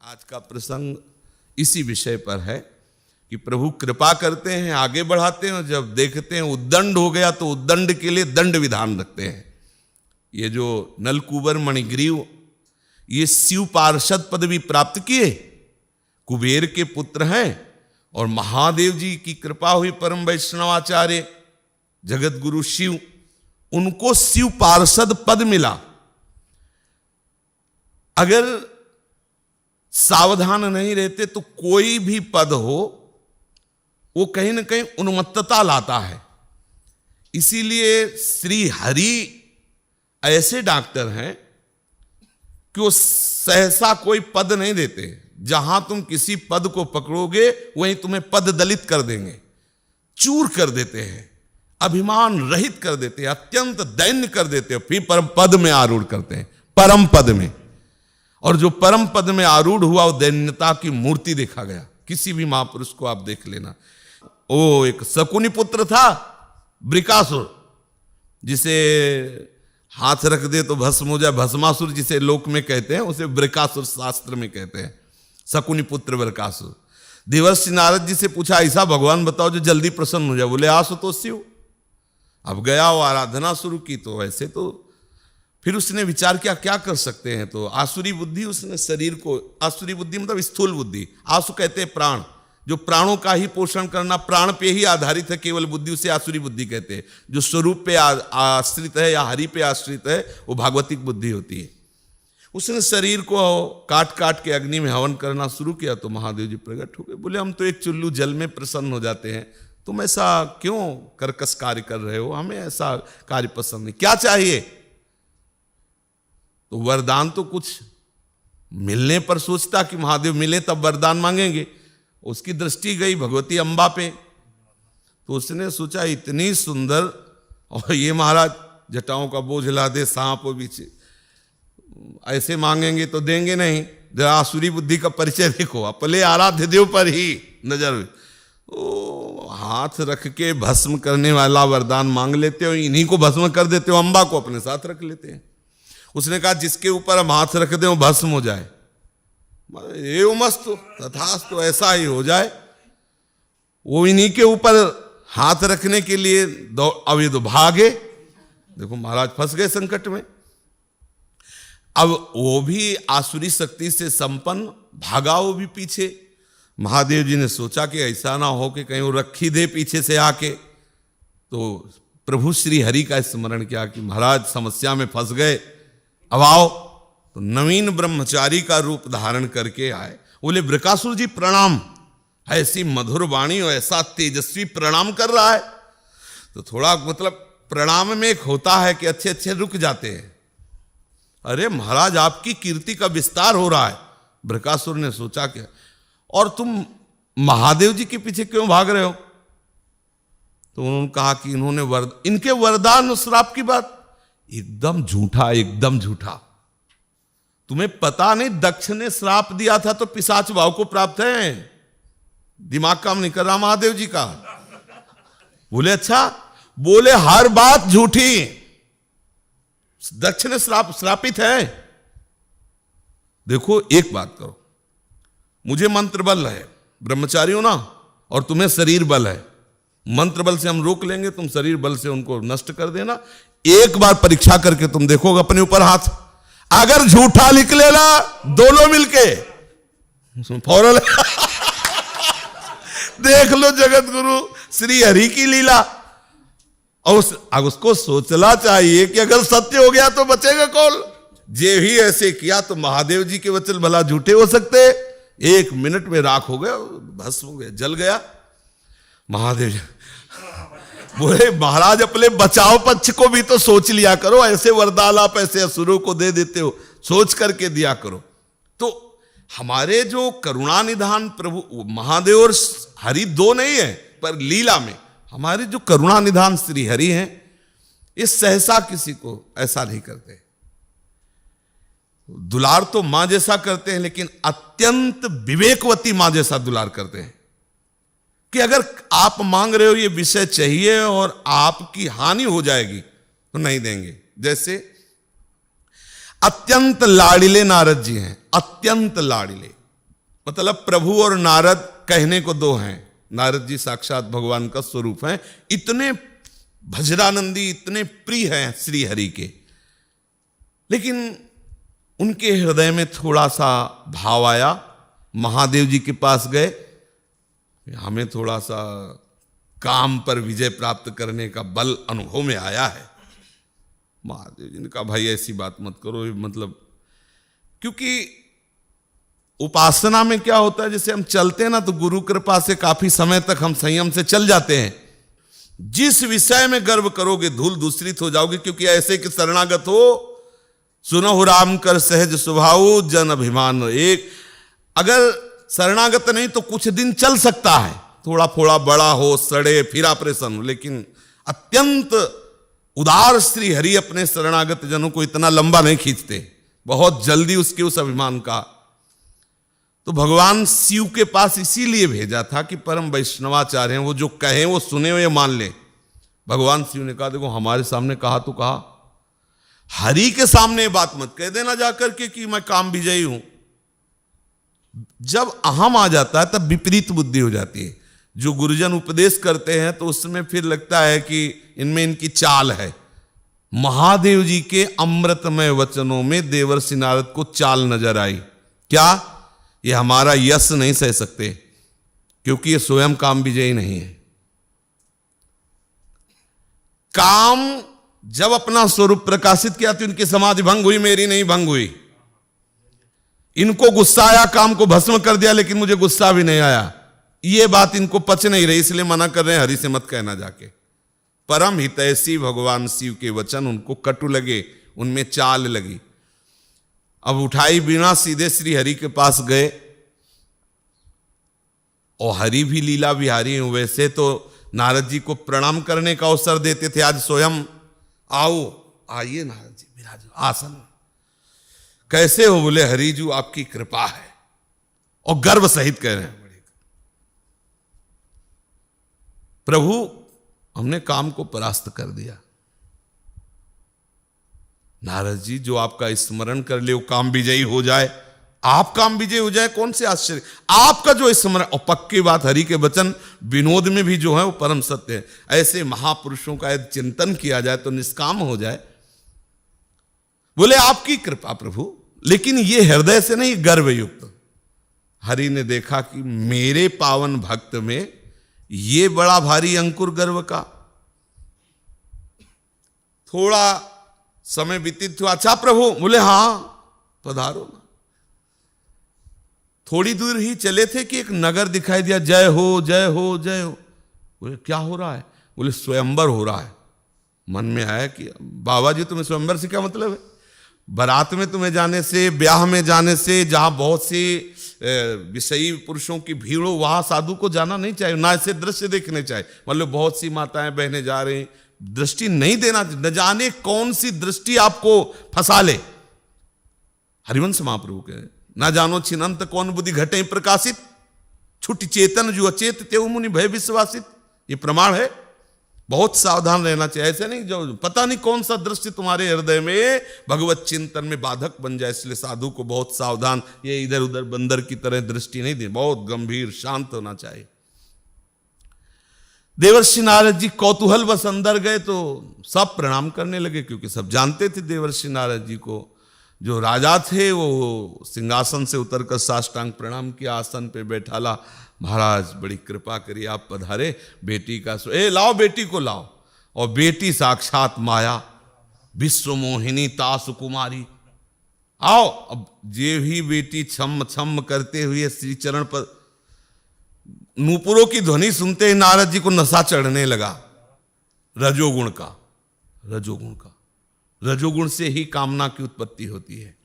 आज का प्रसंग इसी विषय पर है कि प्रभु कृपा करते हैं, आगे बढ़ाते हैं, और जब देखते हैं उद्दंड हो गया तो उद्दंड के लिए दंड विधान रखते हैं। ये जो नलकूबर मणिग्रीव ये शिव पार्षद पदवी प्राप्त किए, कुबेर के पुत्र हैं, और महादेव जी की कृपा हुई, परम वैष्णवाचार्य जगत गुरु शिव, उनको शिव पार्षद पद मिला। अगर सावधान नहीं रहते तो कोई भी पद हो वो कहीं ना कहीं उन्मत्तता लाता है। इसीलिए श्री हरि ऐसे डॉक्टर हैं कि वो सहसा कोई पद नहीं देते। जहां तुम किसी पद को पकड़ोगे वहीं तुम्हें पद दलित कर देंगे, चूर कर देते हैं, अभिमान रहित कर देते हैं, अत्यंत दैन्य कर देते हैं, फिर परम पद में आरूढ़ करते हैं, परम पद में। और जो परम पद में आरूढ़ हुआ वो दैन्यता की मूर्ति देखा गया। किसी भी महापुरुष को आप देख लेना। ओ एक शकुनी पुत्र था बृकासुर, जिसे हाथ रख दे तो भस्म हो जाए, भस्मासुर जिसे लोक में कहते हैं उसे बृकासुर शास्त्र में कहते हैं। शकुनी पुत्र बृकासुर। देवर्षि नारद जी से पूछा ऐसा भगवान बताओ जो जल्दी प्रसन्न हो जाए। बोले आशुतोष शिव। अब गया वो आराधना शुरू की तो वैसे तो फिर उसने विचार किया क्या कर सकते हैं, तो आसुरी बुद्धि उसने शरीर को, आसुरी बुद्धि मतलब स्थूल बुद्धि, आसु कहते हैं प्राण, जो प्राणों का ही पोषण करना, प्राण पे ही आधारित है केवल बुद्धि, उसे आसुरी बुद्धि कहते हैं। जो स्वरूप पे आश्रित है या हरि पे आश्रित है वो भागवतिक बुद्धि होती है। उसने शरीर को काट काट के अग्नि में हवन करना शुरू किया तो महादेव जी प्रकट हो गए। बोले हम तो एक चुल्लू जल में प्रसन्न हो जाते हैं, तुम ऐसा क्यों कर्कश कार्य कर रहे हो, हमें ऐसा कार्य पसंद नहीं, क्या चाहिए। तो वरदान तो कुछ मिलने पर सोचता कि महादेव मिले तब वरदान मांगेंगे। उसकी दृष्टि गई भगवती अंबा पे, तो उसने सोचा इतनी सुंदर, और ये महाराज जटाओं का बोझ ला दे, सांप बीच, ऐसे मांगेंगे तो देंगे नहीं। जरा आसुरी बुद्धि का परिचय देखो, अपने आराध्य देव पर ही नजर। तो हाथ रख के भस्म करने वाला वरदान मांग लेते हो, इन्हीं को भस्म कर देते हो, अंबा को अपने साथ रख लेते हैं। उसने कहा जिसके ऊपर हम हाथ रख दें वो भस्म हो जाए। ये मस्त तथास्तु, ऐसा ही हो जाए। वो इन्हीं के ऊपर हाथ रखने के लिए अब ये तो भागे, देखो महाराज फंस गए संकट में। अब वो भी आसुरी शक्ति से संपन्न, भागा वो भी पीछे। महादेव जी ने सोचा कि ऐसा ना हो कि कहीं वो रखी दे पीछे से आके, तो प्रभु श्री हरि का स्मरण किया कि महाराज समस्या में फंस गए, अब आओ। तो नवीन ब्रह्मचारी का रूप धारण करके आए। बोले बृकासुर जी प्रणाम। ऐसी मधुर वाणी और ऐसा तेजस्वी प्रणाम कर रहा है, तो थोड़ा मतलब प्रणाम में एक होता है कि अच्छे अच्छे रुक जाते हैं। अरे महाराज आपकी कीर्ति का विस्तार हो रहा है। बृकासुर ने सोचा क्या, और तुम महादेव जी के पीछे क्यों भाग रहे हो। तो उन्होंने कहा कि इन्होंने इनके वरदान और श्राप की बात एकदम झूठा, एकदम झूठा। तुम्हें पता नहीं दक्ष ने श्राप दिया था तो पिशाच भाव को प्राप्त है। दिमाग काम नहीं कर रहा महादेव जी का। बोले अच्छा, बोले हर बात झूठी, दक्ष ने श्रापित है। देखो एक बात करो, मुझे मंत्र बल है, ब्रह्मचारी हो ना, और तुम्हें शरीर बल है। मंत्र बल से हम रोक लेंगे, तुम शरीर बल से उनको नष्ट कर देना। एक बार परीक्षा करके तुम देखोगे अपने ऊपर हाथ, अगर झूठा निकलेगा दोनों मिलके फौरन देख लो जगत गुरु श्री हरि की लीला। और उसको सोचना चाहिए कि अगर सत्य हो गया तो बचेगा कौन। जे ही ऐसे किया तो महादेव जी के वचन भला झूठे हो सकते। 1 मिनट में राख हो गया, भस्म हो गया, जल गया। महादेव जी बोले महाराज अपने बचाव पक्ष को भी तो सोच लिया करो, ऐसे वरदान आप ऐसे असुरों को दे देते हो, सोच करके दिया करो। तो हमारे जो करुणा निधान प्रभु महादेव और हरि दो नहीं है, पर लीला में हमारे जो करुणा निधान श्री हरि हैं, ये सहसा किसी को ऐसा नहीं करते। दुलार तो मां जैसा करते हैं, लेकिन अत्यंत विवेकवती मां जैसा दुलार करते हैं कि अगर आप मांग रहे हो ये विषय चाहिए और आपकी हानि हो जाएगी तो नहीं देंगे। जैसे अत्यंत लाड़िले नारद जी हैं, अत्यंत लाड़िले, मतलब प्रभु और नारद कहने को दो हैं, नारद जी साक्षात भगवान का स्वरूप हैं, इतने भजरानंदी, इतने प्रिय हैं श्री हरि के, लेकिन उनके हृदय में थोड़ा सा भाव आया, महादेव जी के पास गए, हमें थोड़ा सा काम पर विजय प्राप्त करने का बल अनुभव में आया है। महादेव जी ने कहा भाई ऐसी बात मत करो, मतलब क्योंकि उपासना में क्या होता है, जैसे हम चलते हैं ना तो गुरु कृपा से काफी समय तक हम संयम से चल जाते हैं। जिस विषय में गर्व करोगे धूल दूसरित हो जाओगे, क्योंकि ऐसे कि शरणागत हो सुनो राम कर सहज स्वभाव जन अभिमान एक। अगर शरणागत नहीं तो कुछ दिन चल सकता है, थोड़ा थोड़ा बड़ा हो, सड़े, फिर ऑपरेशन हो, लेकिन अत्यंत उदार श्री हरि अपने शरणागत जनों को इतना लंबा नहीं खींचते, बहुत जल्दी उसके उस अभिमान का। तो भगवान शिव के पास इसीलिए भेजा था कि परम वैष्णवाचार्य हैं, वो जो कहें वो सुने हुए मान ले। भगवान शिव ने कहा देखो हमारे सामने कहा तो कहा, हरि के सामने बात मत कह देना जाकर के कि मैं काम विजयी हूं। जब अहम आ जाता है तब विपरीत बुद्धि हो जाती है। जो गुरुजन उपदेश करते हैं तो उसमें फिर लगता है कि इनमें इनकी चाल है। महादेव जी के अमृतमय वचनों में देवर्षि नारद को चाल नजर आई। क्या ये हमारा यश नहीं सह सकते, क्योंकि ये स्वयं काम विजयी नहीं है। काम जब अपना स्वरूप प्रकाशित किया तो इनकी समाधि भंग हुई, मेरी नहीं भंग हुई। इनको गुस्सा आया, काम को भस्म कर दिया, लेकिन मुझे गुस्सा भी नहीं आया। ये बात इनको पच नहीं रही, इसलिए मना कर रहे हैं हरि से मत कहना जाके। परम हितैषी भगवान शिव के वचन उनको कटु लगे, उनमें चाल लगी। अब उठाई बीणा सीधे श्री हरि के पास गए, और हरि भी लीला विहारी हैं। वैसे तो नारद जी को प्रणाम करने का अवसर देते थे, आज स्वयं आओ आइए नारद जी विराजो आसन। कैसे हो? बोले हरिजू आपकी कृपा है, और गर्व सहित कह रहे हैं प्रभु हमने काम को परास्त कर दिया। नारद जी जो आपका स्मरण कर ले वो काम विजयी हो जाए, आप काम विजयी हो जाए, कौन से आश्चर्य। आपका जो स्मरण, और पक्की बात हरि के वचन विनोद में भी जो है वो परम सत्य है। ऐसे महापुरुषों का यदि चिंतन किया जाए तो निष्काम हो जाए। बोले आपकी कृपा प्रभु, लेकिन ये हृदय से नहीं, गर्व युक्त। हरि ने देखा कि मेरे पावन भक्त में ये बड़ा भारी अंकुर गर्व का। थोड़ा समय व्यतीत हुआ, अच्छा प्रभु? बोले हाँ पधारो ना। थोड़ी दूर ही चले थे कि एक नगर दिखाई दिया, जय हो जय हो जय हो। बोले क्या हो रहा है? बोले स्वयंवर हो रहा है। मन में आया कि बाबा जी तुम्हें स्वयंवर से क्या मतलब है? बारात में तुम्हें जाने से, ब्याह में जाने से, जहां बहुत सी विषयी पुरुषों की भीड़ हो वहां साधु को जाना नहीं चाहिए, ना ऐसे दृश्य देखने चाहिए। मतलब बहुत सी माताएं बहने जा रही, दृष्टि नहीं देना, न जाने कौन सी दृष्टि आपको फंसा ले। हरिवंश महाप्रभु के ना जानो छिनंत कौन बुद्धि घटे प्रकाशित, छुट्टी चेतन जो अचेत ते मुनि भय विश्वासित। ये प्रमाण है, बहुत सावधान रहना चाहिए। ऐसे नहीं जो पता नहीं कौन सा दृश्य तुम्हारे हृदय में भगवत चिंतन में बाधक बन जाए, इसलिए साधु को बहुत सावधान, ये इधर उधर बंदर की तरह दृष्टि नहीं दे, बहुत गंभीर शांत होना चाहिए। देवर्षि नारद जी कौतूहल बस अंदर गए तो सब प्रणाम करने लगे, क्योंकि सब जानते थे देवर्षि नारद जी को। जो राजा थे वो सिंहासन से उतरकर साष्टांग प्रणाम किया, आसन पे बैठाला। महाराज बड़ी कृपा करिए, आप पधारे, बेटी का लाओ, बेटी को लाओ। और बेटी साक्षात माया विश्व मोहिनी तासु कुमारी। आओ। अब ये भी बेटी छम छम करते हुए श्री चरण पर, नूपुरों की ध्वनि सुनते ही नारद जी को नशा चढ़ने लगा। रजोगुण का, रजोगुण से ही कामना की उत्पत्ति होती है।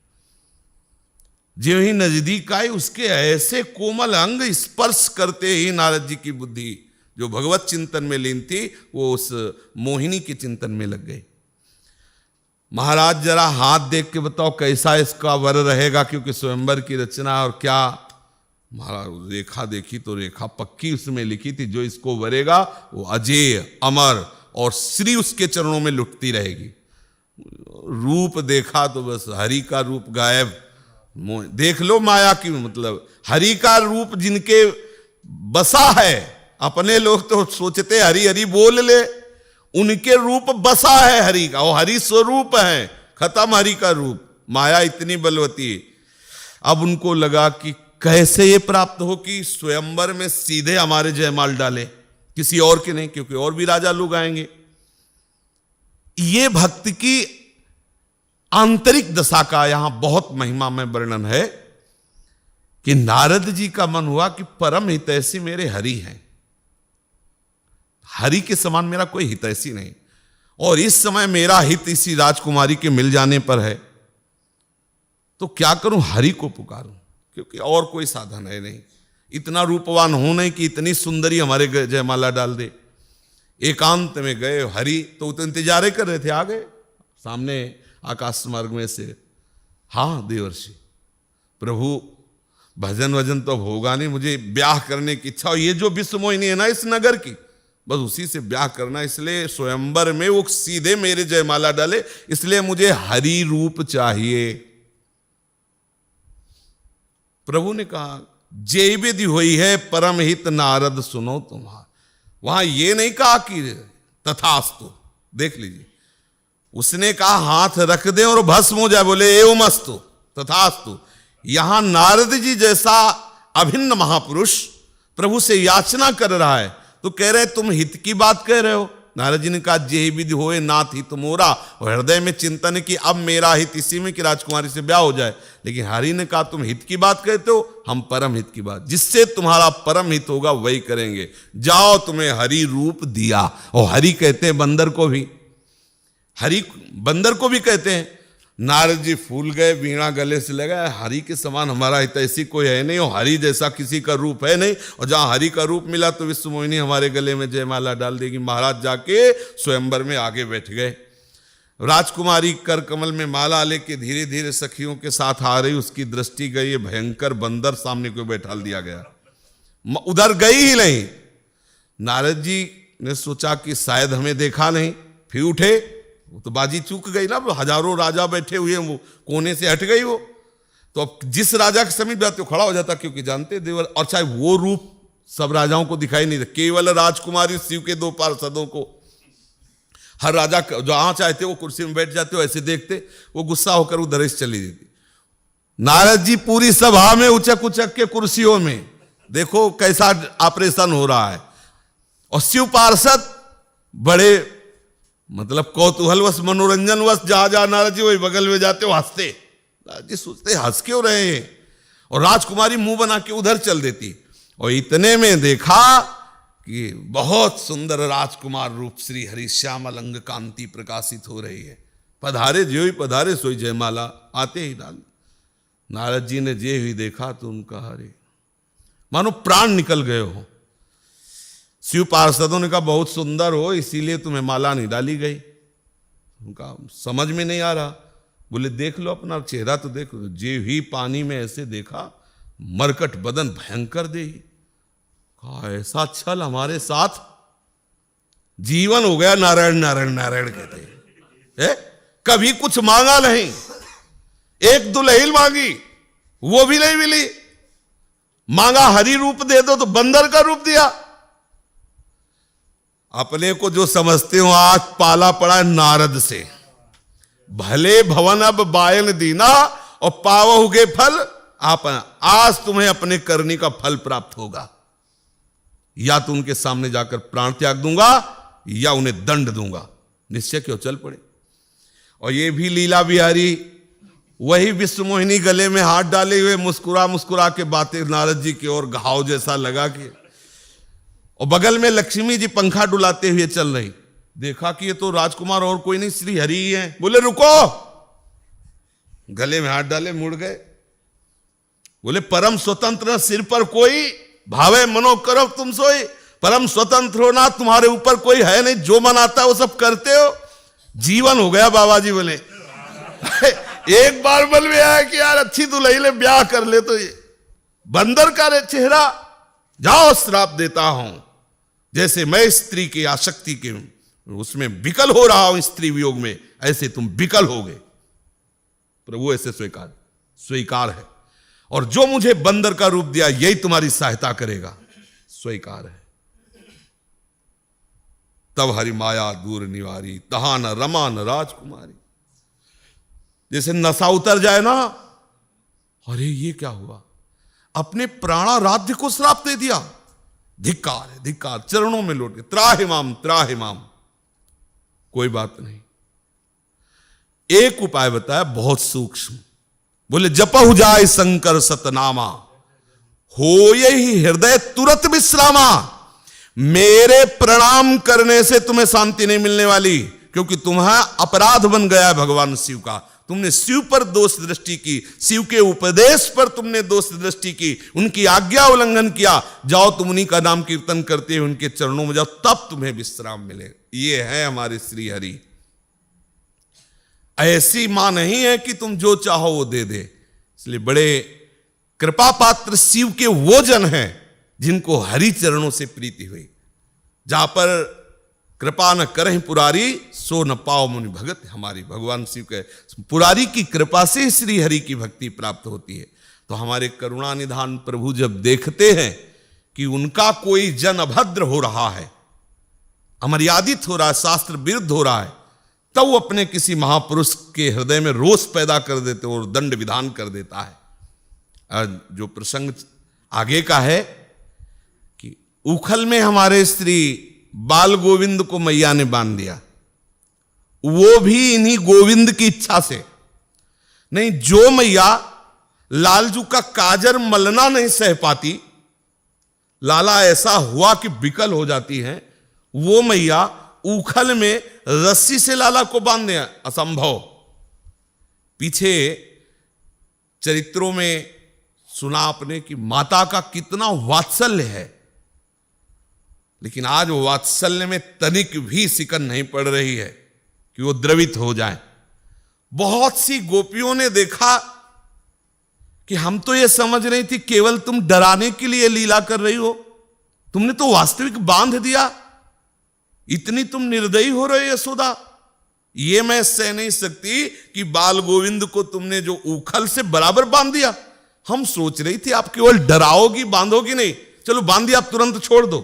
जो ही नजदीक आए उसके ऐसे कोमल अंग स्पर्श करते ही नारद जी की बुद्धि जो भगवत चिंतन में लीन थी वो उस मोहिनी के चिंतन में लग गई। महाराज जरा हाथ देख के बताओ कैसा इसका वर रहेगा, क्योंकि स्वयंवर की रचना। और क्या महाराज रेखा देखी तो रेखा पक्की उसमें लिखी थी, जो इसको वरेगा वो अजेय अमर और श्री उसके चरणों में लुटती रहेगी। रूप देखा तो बस हरि का रूप गायब, देख लो माया की, मतलब हरि का रूप जिनके बसा है, अपने लोग तो सोचते हरि हरि बोल ले, उनके रूप बसा है हरि का, वो हरि स्वरूप है, खत्म हरि का रूप। माया इतनी बलवती है। अब उनको लगा कि कैसे ये प्राप्त हो कि स्वयंवर में सीधे हमारे जयमाल डाले, किसी और के नहीं, क्योंकि और भी राजा लोग आएंगे। ये भक्त की आंतरिक दशा का यहां बहुत महिमा में वर्णन है कि नारद जी का मन हुआ कि परम हितैषी मेरे हरि हैं, हरि के समान मेरा कोई हितैषी नहीं, और इस समय मेरा हित इसी राजकुमारी के मिल जाने पर है, तो क्या करूं, हरि को पुकारूं, क्योंकि और कोई साधन है नहीं, इतना रूपवान हो नहीं कि इतनी सुंदरी हमारे जयमाला डाल दे। एकांत में गए, हरि तो इंतजार कर रहे थे, आ गए सामने आकाश मार्ग में से। हाँ देवर्षि, प्रभु भजन वजन तो होगा नहीं, मुझे ब्याह करने की इच्छा, ये जो विश्व मोहिनी है ना इस नगर की, बस उसी से ब्याह करना, इसलिए स्वयंवर में वो सीधे मेरे जयमाला डाले, इसलिए मुझे हरि रूप चाहिए। प्रभु ने कहा जय विधि हुई है परम हित नारद सुनो तुम्हारा। वहां ये नहीं कहा कि तथास्तु, देख लीजिए, उसने कहा हाथ रख दे और भस्म हो जाए, बोले एवमस्तु तथास्तु। यहां नारद जी जैसा अभिन्न महापुरुष प्रभु से याचना कर रहा है, तो कह रहे तुम हित की बात कह रहे हो। नारद जी ने कहा जे विधि होए नाथ हित मोरा, और हृदय में चिंतन कि अब मेरा हित इसी में कि राजकुमारी से ब्याह हो जाए। लेकिन हरि ने कहा तुम हित की बात कहते हो, हम परम हित की बात, जिससे तुम्हारा परम हित होगा वही करेंगे, जाओ तुम्हें हरि रूप दिया। और हरि कहते हैं बंदर को भी, हरि बंदर को भी कहते हैं। नारद जी फूल गए, वीणा गले से लगा, हरि के समान हमारा हित ऐसी कोई है नहीं, और हरि जैसा किसी का रूप है नहीं, और जहां हरि का रूप मिला तो विश्व मोहिनी हमारे गले में जयमाला डाल देगी। महाराज जाके स्वयंवर में आगे बैठ गए। राजकुमारी कर कमल में माला लेके धीरे धीरे सखियों के साथ आ रही, उसकी दृष्टि गई, भयंकर बंदर सामने को बैठा दिया गया, उधर गई ही नहीं। नारद जी ने सोचा कि शायद हमें देखा नहीं, फिर उठे, वो तो बाजी चूक गई ना, हजारों राजा बैठे हुए हैं, वो कोने से हट गई वो, तो अब जिस राजा के समीप जाते खड़ा हो जाता, क्योंकि जानते देवर, और चाहे वो रूप सब राजाओं को दिखाई नहीं देता, केवल राजकुमारी शिव के दो पार्षदों को, हर राजा जहां चाहते वो कुर्सी में बैठ जाते हो, ऐसे देखते, वो गुस्सा होकर उधर से चली देती। नारद जी पूरी सभा में उचक उचक के कुर्सियों में, देखो कैसा ऑपरेशन हो रहा है, और शिव पार्षद बड़े मतलब कौतूहलवश मनोरंजनवश जहां जहां नारद जी वही बगल में जाते हो हंसते। नारद जी सोचते हंस क्यों रहे हैं, और राजकुमारी मुंह बना के उधर चल देती, और इतने में देखा कि बहुत सुंदर राजकुमार रूप श्री हरि श्यामल अंग कांति प्रकाशित हो रही है। पधारे जो ही पधारे सोई जयमाला आते ही डाल। नारद जी ने जे ही देखा तो उनका हरे मानो प्राण निकल गए हो। शिव पार्षदों ने कहा बहुत सुंदर हो, इसीलिए तुम्हें माला नहीं डाली गई। उनका समझ में नहीं आ रहा, बोले देख लो अपना चेहरा तो देख लो। जे ही पानी में ऐसे देखा, मरकट बदन भयंकर दे, कहा ऐसा छल हमारे साथ, जीवन हो गया नारायण नारायण नारायण कहते हैं। कभी कुछ मांगा नहीं, एक दुल्हन मांगी वो भी नहीं मिली, मांगा हरि रूप दे दो तो बंदर का रूप दिया। अपने को जो समझते हो आज पाला पड़ा है नारद से, भले भवन अब बायन दीना और पावहुगे फल आप, आज तुम्हें अपने करने का फल प्राप्त होगा, या तो उनके सामने जाकर प्राण त्याग दूंगा या उन्हें दंड दूंगा। निश्चय क्यों चल पड़े। और ये भी लीला बिहारी वही विश्व मोहिनी गले में हाथ डाले हुए मुस्कुरा मुस्कुरा के बातें नारद जी की ओर घाव जैसा लगा के, और बगल में लक्ष्मी जी पंखा डुलाते हुए चल रही। देखा कि ये तो राजकुमार और कोई नहीं श्री हरि ही है। बोले रुको, गले में हाथ डाले मुड़ गए। बोले परम स्वतंत्र सिर पर कोई भावे मनो करो तुम सोई। परम स्वतंत्र हो ना, तुम्हारे ऊपर कोई है नहीं, जो मन आता है वो सब करते हो। जीवन हो गया बाबा जी बोले। एक बार बल में आया कि यार अच्छी दुल्हन ले ब्याह कर ले, तो ये बंदर का चेहरा, जाओ श्राप देता हूं, जैसे मैं स्त्री की आसक्ति के उसमें विकल हो रहा हूं स्त्री वियोग में, ऐसे तुम विकल हो गए। प्रभु ऐसे स्वीकार स्वीकार है। और जो मुझे बंदर का रूप दिया यही तुम्हारी सहायता करेगा, स्वीकार है। तब हरि माया दूर निवारी, तहा न रमा न राजकुमारी। जैसे नशा उतर जाए ना, अरे ये क्या हुआ, अपने प्राणाराध्य को श्राप दे दिया, धिक्कार है धिक्कार, चरणों में लौट के त्राहिमाम त्राहिमाम। कोई बात नहीं, एक उपाय बताया बहुत सूक्ष्म, बोले जपहु जाय शंकर सतनामा, हो यही हृदय तुरंत विश्रामा। मेरे प्रणाम करने से तुम्हें शांति नहीं मिलने वाली, क्योंकि तुम्हारा अपराध बन गया है भगवान शिव का। तुमने शिव पर दोष दृष्टि की, शिव के उपदेश पर तुमने दोष दृष्टि की, उनकी आज्ञा उल्लंघन किया। जाओ तुम उन्हीं का नाम कीर्तन करते हुए उनके चरणों में जाओ, तब तुम्हें विश्राम मिले। ये है हमारे श्री हरि। ऐसी मां नहीं है कि तुम जो चाहो वो दे दे। इसलिए बड़े कृपा पात्र शिव के वो जन हैं जिनको हरि चरणों से प्रीति हुई। जहां पर कृपा न करहि पुरारी, सो न पाओ मुनि भगत हमारी। भगवान शिव के पुरारी की कृपा से श्री हरि की भक्ति प्राप्त होती है। तो हमारे करुणा निधान प्रभु जब देखते हैं कि उनका कोई जन अभद्र हो रहा है, अमर्यादित हो रहा है, शास्त्र विरुद्ध हो रहा है, तब वो अपने किसी महापुरुष के हृदय में रोष पैदा कर देते और दंड विधान कर देता है। जो प्रसंग आगे का है कि उखल में हमारे श्री बाल गोविंद को मैया ने बांध दिया, वो भी इन्हीं गोविंद की इच्छा से नहीं। जो मैया लालजू का काजर मलना नहीं सह पाती, लाला ऐसा हुआ कि विकल हो जाती है, वो मैया उखल में रस्सी से लाला को बांध दिया, असंभव। पीछे चरित्रों में सुना आपने कि माता का कितना वात्सल्य है, लेकिन आज वो वात्सल्य में तनिक भी सिकन नहीं पड़ रही है कि वो द्रवित हो जाए। बहुत सी गोपियों ने देखा कि हम तो ये समझ रही थी केवल तुम डराने के लिए लीला कर रही हो, तुमने तो वास्तविक बांध दिया, इतनी तुम निर्दयी हो रहे हो यशोदा। ये मैं सह नहीं सकती कि बाल गोविंद को तुमने जो उखल से बराबर बांध दिया। हम सोच रही थी आप केवल डराओगी, बांधोगी नहीं। चलो बांध दिया, आप तुरंत छोड़ दो।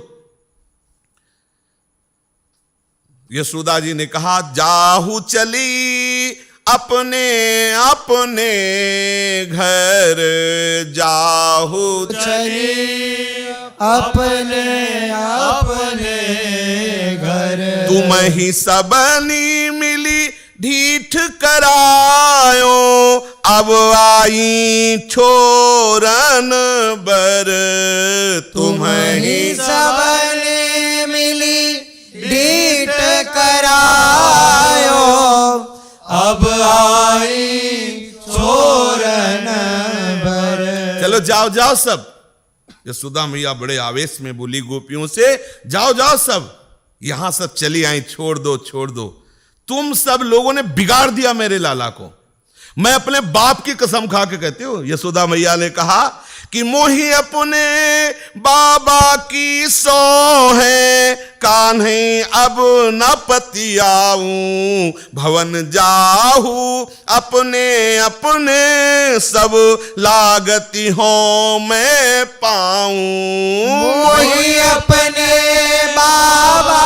यशोदा जी ने कहा जाहू चली अपने अपने घर, जाहू चली अपने अपने घर। तुम ही सबनी मिली ढीठ करायो, अब आई छोरन बर। तुम ही सबने मिली ढीठ करायो, अब आई छोरन बर। चलो जाओ जाओ सब। यशोदा मैया बड़े आवेश में बोली गोपियों से, जाओ जाओ सब, यहां सब चली आई, छोड़ दो छोड़ दो। तुम सब लोगों ने बिगाड़ दिया मेरे लाला को। मैं अपने बाप की कसम खा के कहती हूं, यशोदा मैया ने कहा कि मोही अपने बाबा की सो है, कान्हे अब न पतियाऊं, भवन जाहू अपने अपने सब लागती हो मैं पाऊं। मोही अपने बाबा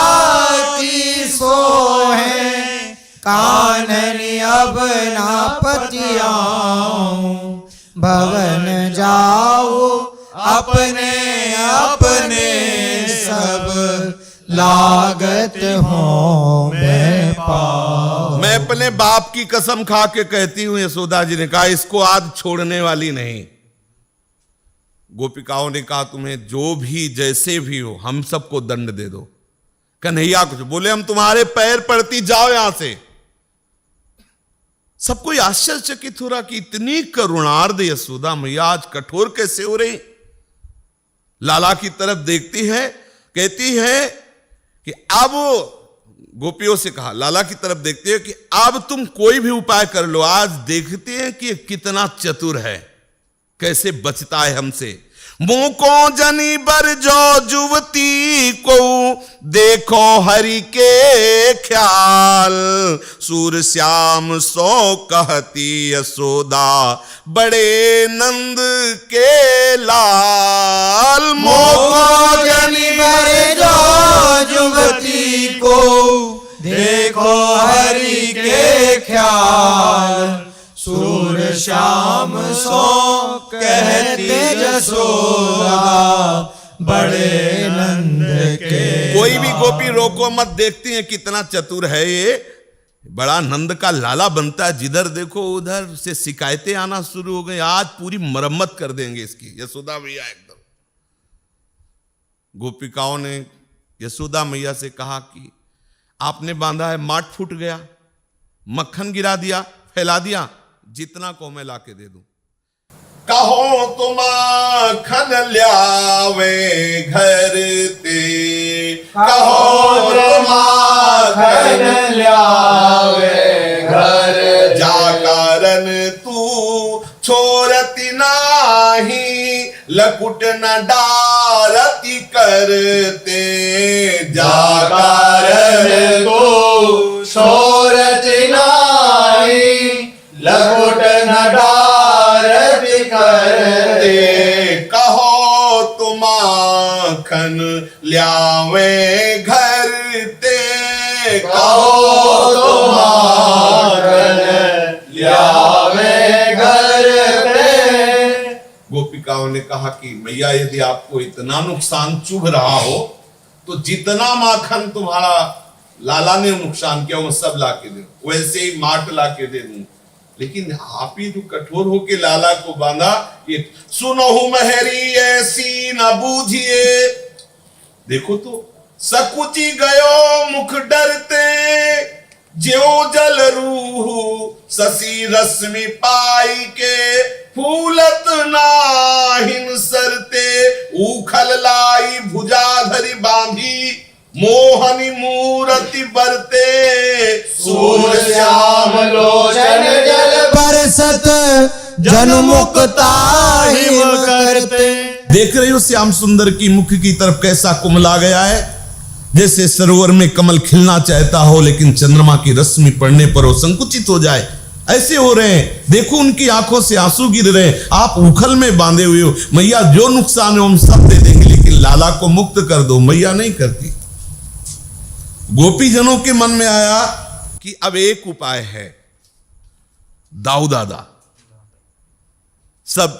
की सो है, काननी अब ना पतियाऊं, भवन जाओ अपने अपने सब लागत हो मैं पाऊं। मैं अपने बाप की कसम खा के कहती हूं, यशोदा जी ने कहा, इसको आज छोड़ने वाली नहीं। गोपिकाओं ने कहा तुम्हें जो भी जैसे भी हो हम सबको दंड दे दो। कन्हैया कुछ बोले, हम तुम्हारे पैर पड़ती, जाओ यहां से। सब कोई आश्चर्यचकित हो रहा कि इतनी करुणार्ध यशोदा मैया आज कठोर कैसे हो रही। लाला की तरफ देखती है, कहती है कि अब, गोपियों से कहा, लाला की तरफ देखती है कि अब तुम कोई भी उपाय कर लो, आज देखते हैं कि कितना चतुर है, कैसे बचता है हमसे। मुंह को जनी बर जो जुवती को देखो हरि के ख्याल। सूर श्याम सो कहती यशोदा बड़े नंद के लाल। मुंह को जनी बर जो जुवती को देखो हरि के ख्याल। सूर श्याम सो कहते यशोदा बड़े नंद के। कोई भी गोपी रोको मत, देखती है कितना चतुर है ये, बड़ा नंद का लाला बनता है। जिधर देखो उधर से शिकायतें आना शुरू हो गई। आज पूरी मरम्मत कर देंगे इसकी। यशोदा मैया एकदम, गोपिकाओं ने यशोदा मैया से कहा कि आपने बांधा है, माट फूट गया, मक्खन गिरा दिया, फैला दिया, जितना को मैं लाके दे दूं। कहो तुम माखन ल्यावे घर ते, कहो तुम माखन ल्यावे घर। जा कारण तू छोरती नाही, लकुट न डारती करते। जा कारण तू छोरती नाही, लकुट न डारती करते। कहो तुम माखन ल्यावे घर ते, कहो तुम माखन ल्यावे घर पे। गोपिकाओं ने कहा कि मैया यदि आपको इतना नुकसान चुभ रहा हो तो जितना माखन तुम्हारा लाला ने नुकसान किया वो सब ला के दे, वैसे ही माट ला के दे दूं। लेकिन आप ही जो कठोर होके लाला को बांधा, ये सुनहु महरी ऐसी न बूझिए। देखो तो सकुची गयो मुख डरते, ज्यो जल रूह शशि रश्मि पाई के। फूलत नाहिन सरते, उखल लाई भुजा धरि बांधी। मोहनी मूरति बरते, सूर श्याम लोचन जल बरसत जनमुक्ता हिम करते। देख रही हो श्याम सुंदर की मुख की तरफ कैसा कुमला गया है, जैसे सरोवर में कमल खिलना चाहता हो लेकिन चंद्रमा की रश्मि पड़ने पर वो संकुचित हो जाए, ऐसे हो रहे हैं। देखो उनकी आंखों से आंसू गिर रहे हैं। आप उखल में बांधे हुए हो। मैया जो नुकसान है हम सब दे देंगे, लेकिन लाला को मुक्त कर दो। मैया नहीं करती। गोपीजनों के मन में आया कि अब एक उपाय है। दाऊ दादा, सब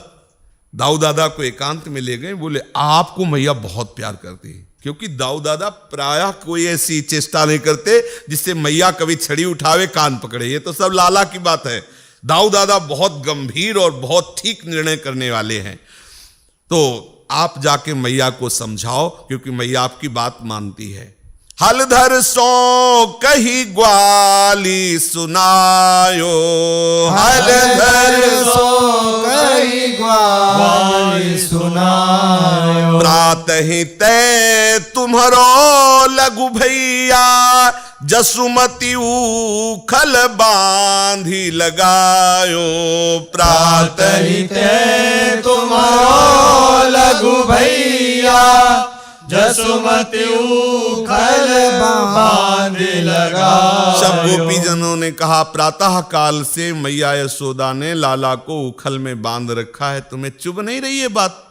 दाऊ दादा को एकांत में ले गए। बोले आपको मैया बहुत प्यार करती है, क्योंकि दाऊ दादा प्रायः कोई ऐसी चेष्टा नहीं करते जिससे मैया कभी छड़ी उठावे कान पकड़े। ये तो सब लाला की बात है। दाऊ दादा बहुत गंभीर और बहुत ठीक निर्णय करने वाले हैं। तो आप जाके मैया को समझाओ, क्योंकि मैया आपकी बात मानती है। हलधर सो कही ग्वाली सुनायो, हलधर सो कही ग्वाली सुनायो। प्रातः तय तुम्हारो लघु भैया, जसुमती उखल बांधी लगायो। प्रातः तय तुम्हारो लघु भैया, जसुमती उखल बांध लगा। सब गोपीजनों ने कहा प्रातः काल से मैया यशोदा ने लाला को उखल में बांध रखा है, तुम्हें चुभ नहीं रही है बात?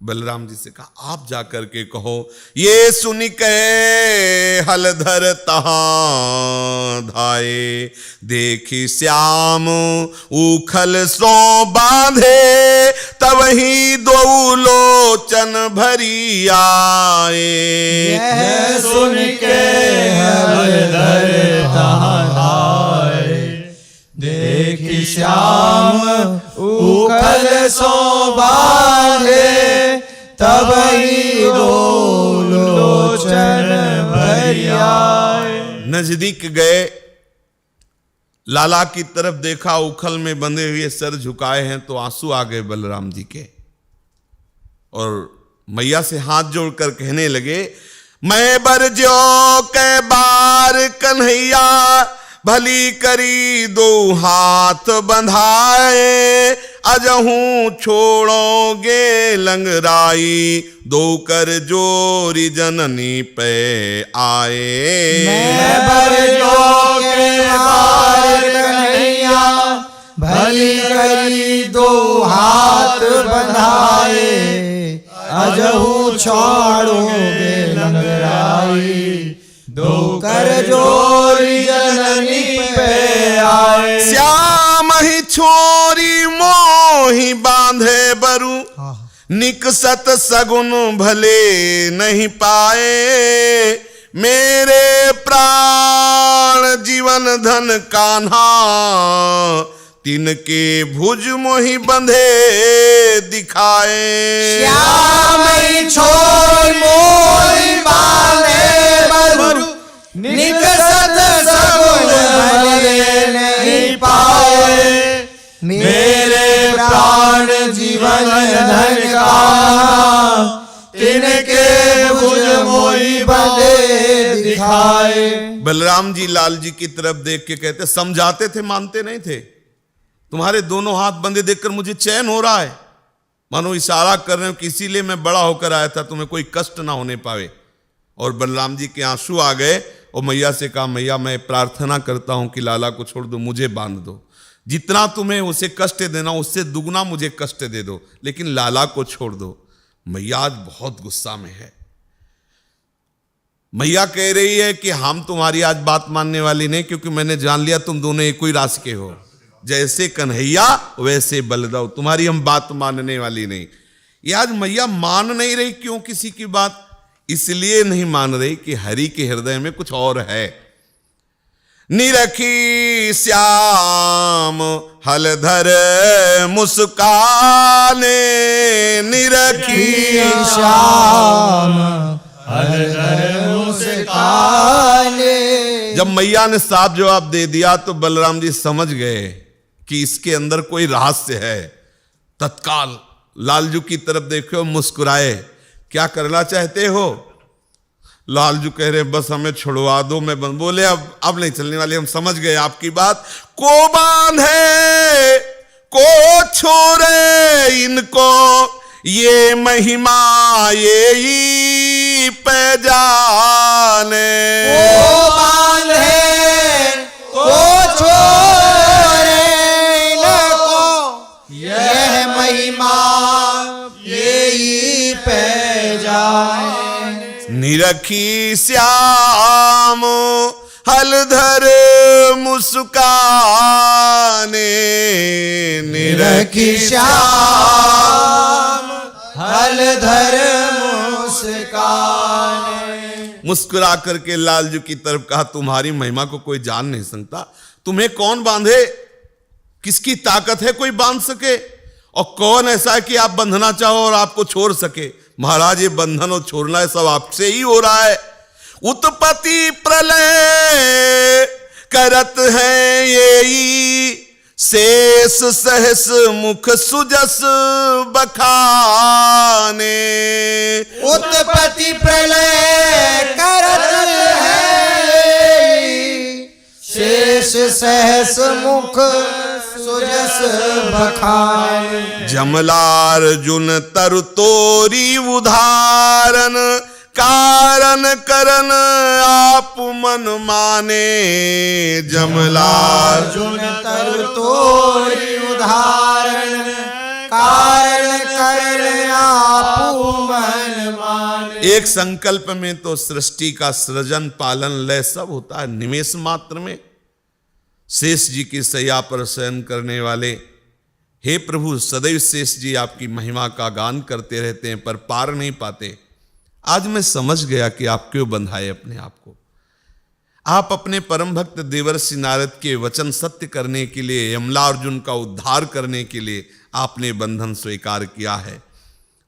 बलराम जी से कहा आप जाकर के कहो। ये सुन के हलधर तहां धाये, देखी श्याम उखल सो बांधे, तब ही दो लोचन भरी आए। यह सुन के हलधर तहां धाये, देखी श्याम उखल सो बांधे, तब ही दो लोचन भरी आए। नजदीक गए, लाला की तरफ देखा, उखल में बंधे हुए सर झुकाए हैं, तो आंसू आ गए बलराम जी के। और मैया से हाथ जोड़कर कहने लगे, मैं बरजो के बार कन्हैया, भली करी दो हाथ बंधाए, अजहूं छोड़ोगे लंगराई, दो कर जोरी जननी पे आए। मैं भर जो के मार कन्हैया, भली करी दो हाथ बंधाए, अजहू छोड़ोगे लंगराई, दो कर जोरी जननी पे आए। श्याम ही छोरी मोही बांधे बरु, निकसत सगुन भले नहीं पाए। मेरे प्राण जीवन धन कान्हा, तिनके भुज मोहि बंधे दिखाए। श्याम छोर मोहि बांधे बरु, निकसत सगुन भले नहीं पाए। मेरे प्राण जीवन धन कान्हा, तिनके भुज मोहि बंधे दिखाए। बलराम जी लाल जी की तरफ देख के कहते, समझाते थे मानते नहीं थे। तुम्हारे दोनों हाथ बंधे देखकर मुझे चैन हो रहा है, मानो इशारा कर रहे हो कि इसीलिए मैं बड़ा होकर आया था, तुम्हें कोई कष्ट ना होने पावे। और बलराम जी के आंसू आ गए और मैया से कहा, मैया मैं प्रार्थना करता हूं कि लाला को छोड़ दो, मुझे बांध दो। जितना तुम्हें उसे कष्ट देना उससे दुगना मुझे कष्ट दे दो, लेकिन लाला को छोड़ दो। मैया आज बहुत गुस्सा में है। मैया कह रही है कि हम तुम्हारी आज बात मानने वाली नहीं, क्योंकि मैंने जान लिया तुम दोनों एक ही रास के हो। जैसे कन्हैया वैसे बलदाऊ, तुम्हारी हम बात मानने वाली नहीं। ये आज मैया मान नहीं रही। क्यों किसी की बात? इसलिए नहीं मान रही कि हरि के हृदय में कुछ और है। निरखी श्याम हलधर मुस्काने, निरखी श्याम हलधर मुस्काने। जब मैया ने साफ जवाब दे दिया तो बलराम जी समझ गए कि इसके अंदर कोई रहस्य है। तत्काल लालजू की तरफ देखे और मुस्कुराए, क्या करना चाहते हो? लालजू कह रहे बस हमें छुड़वा दो। मैं बोले अब नहीं चलने वाली, हम समझ गए आपकी बात। को बांधे को छोड़े इनको, ये महिमा ये पे जाने। को बांधे को छोड़े इनको, यह महिमा यही पे जाने। निरखी श्याम हलधर मुस्काने, निरखी श्याम हलधर मुस्काने। मुस्कुरा करके लालजू की तरफ कहा, तुम्हारी महिमा को कोई जान नहीं सकता। तुम्हें कौन बांधे? किसकी ताकत है कोई बांध सके? और कौन ऐसा है कि आप बंधना चाहो और आपको छोड़ सके? महाराज ये बंधन और छोड़ना सब आपसे ही हो रहा है। उत्पत्ति प्रलय करत है यही, शेष सहस मुख सुजस बखाने। उत्पत्ति प्रलय करत है, शेष सहस मुख सुजस बखाने। जमलार्जुन तरु तोरी उदाहरण, कारण करन आप मन माने। जमलार्जुन तरु तोरी उदाहरण, कारण करन आप मन माने। एक संकल्प में तो सृष्टि का सृजन पालन लय सब होता है, निमेष मात्र में। शेष जी की सैया पर शयन करने वाले हे प्रभु, सदैव शेष जी आपकी महिमा का गान करते रहते हैं पर पार नहीं पाते। आज मैं समझ गया कि आप क्यों बंधाए अपने आप को। आप अपने परम भक्त देवर्षि नारद के वचन सत्य करने के लिए, यमलार्जुन का उद्धार करने के लिए आपने बंधन स्वीकार किया है।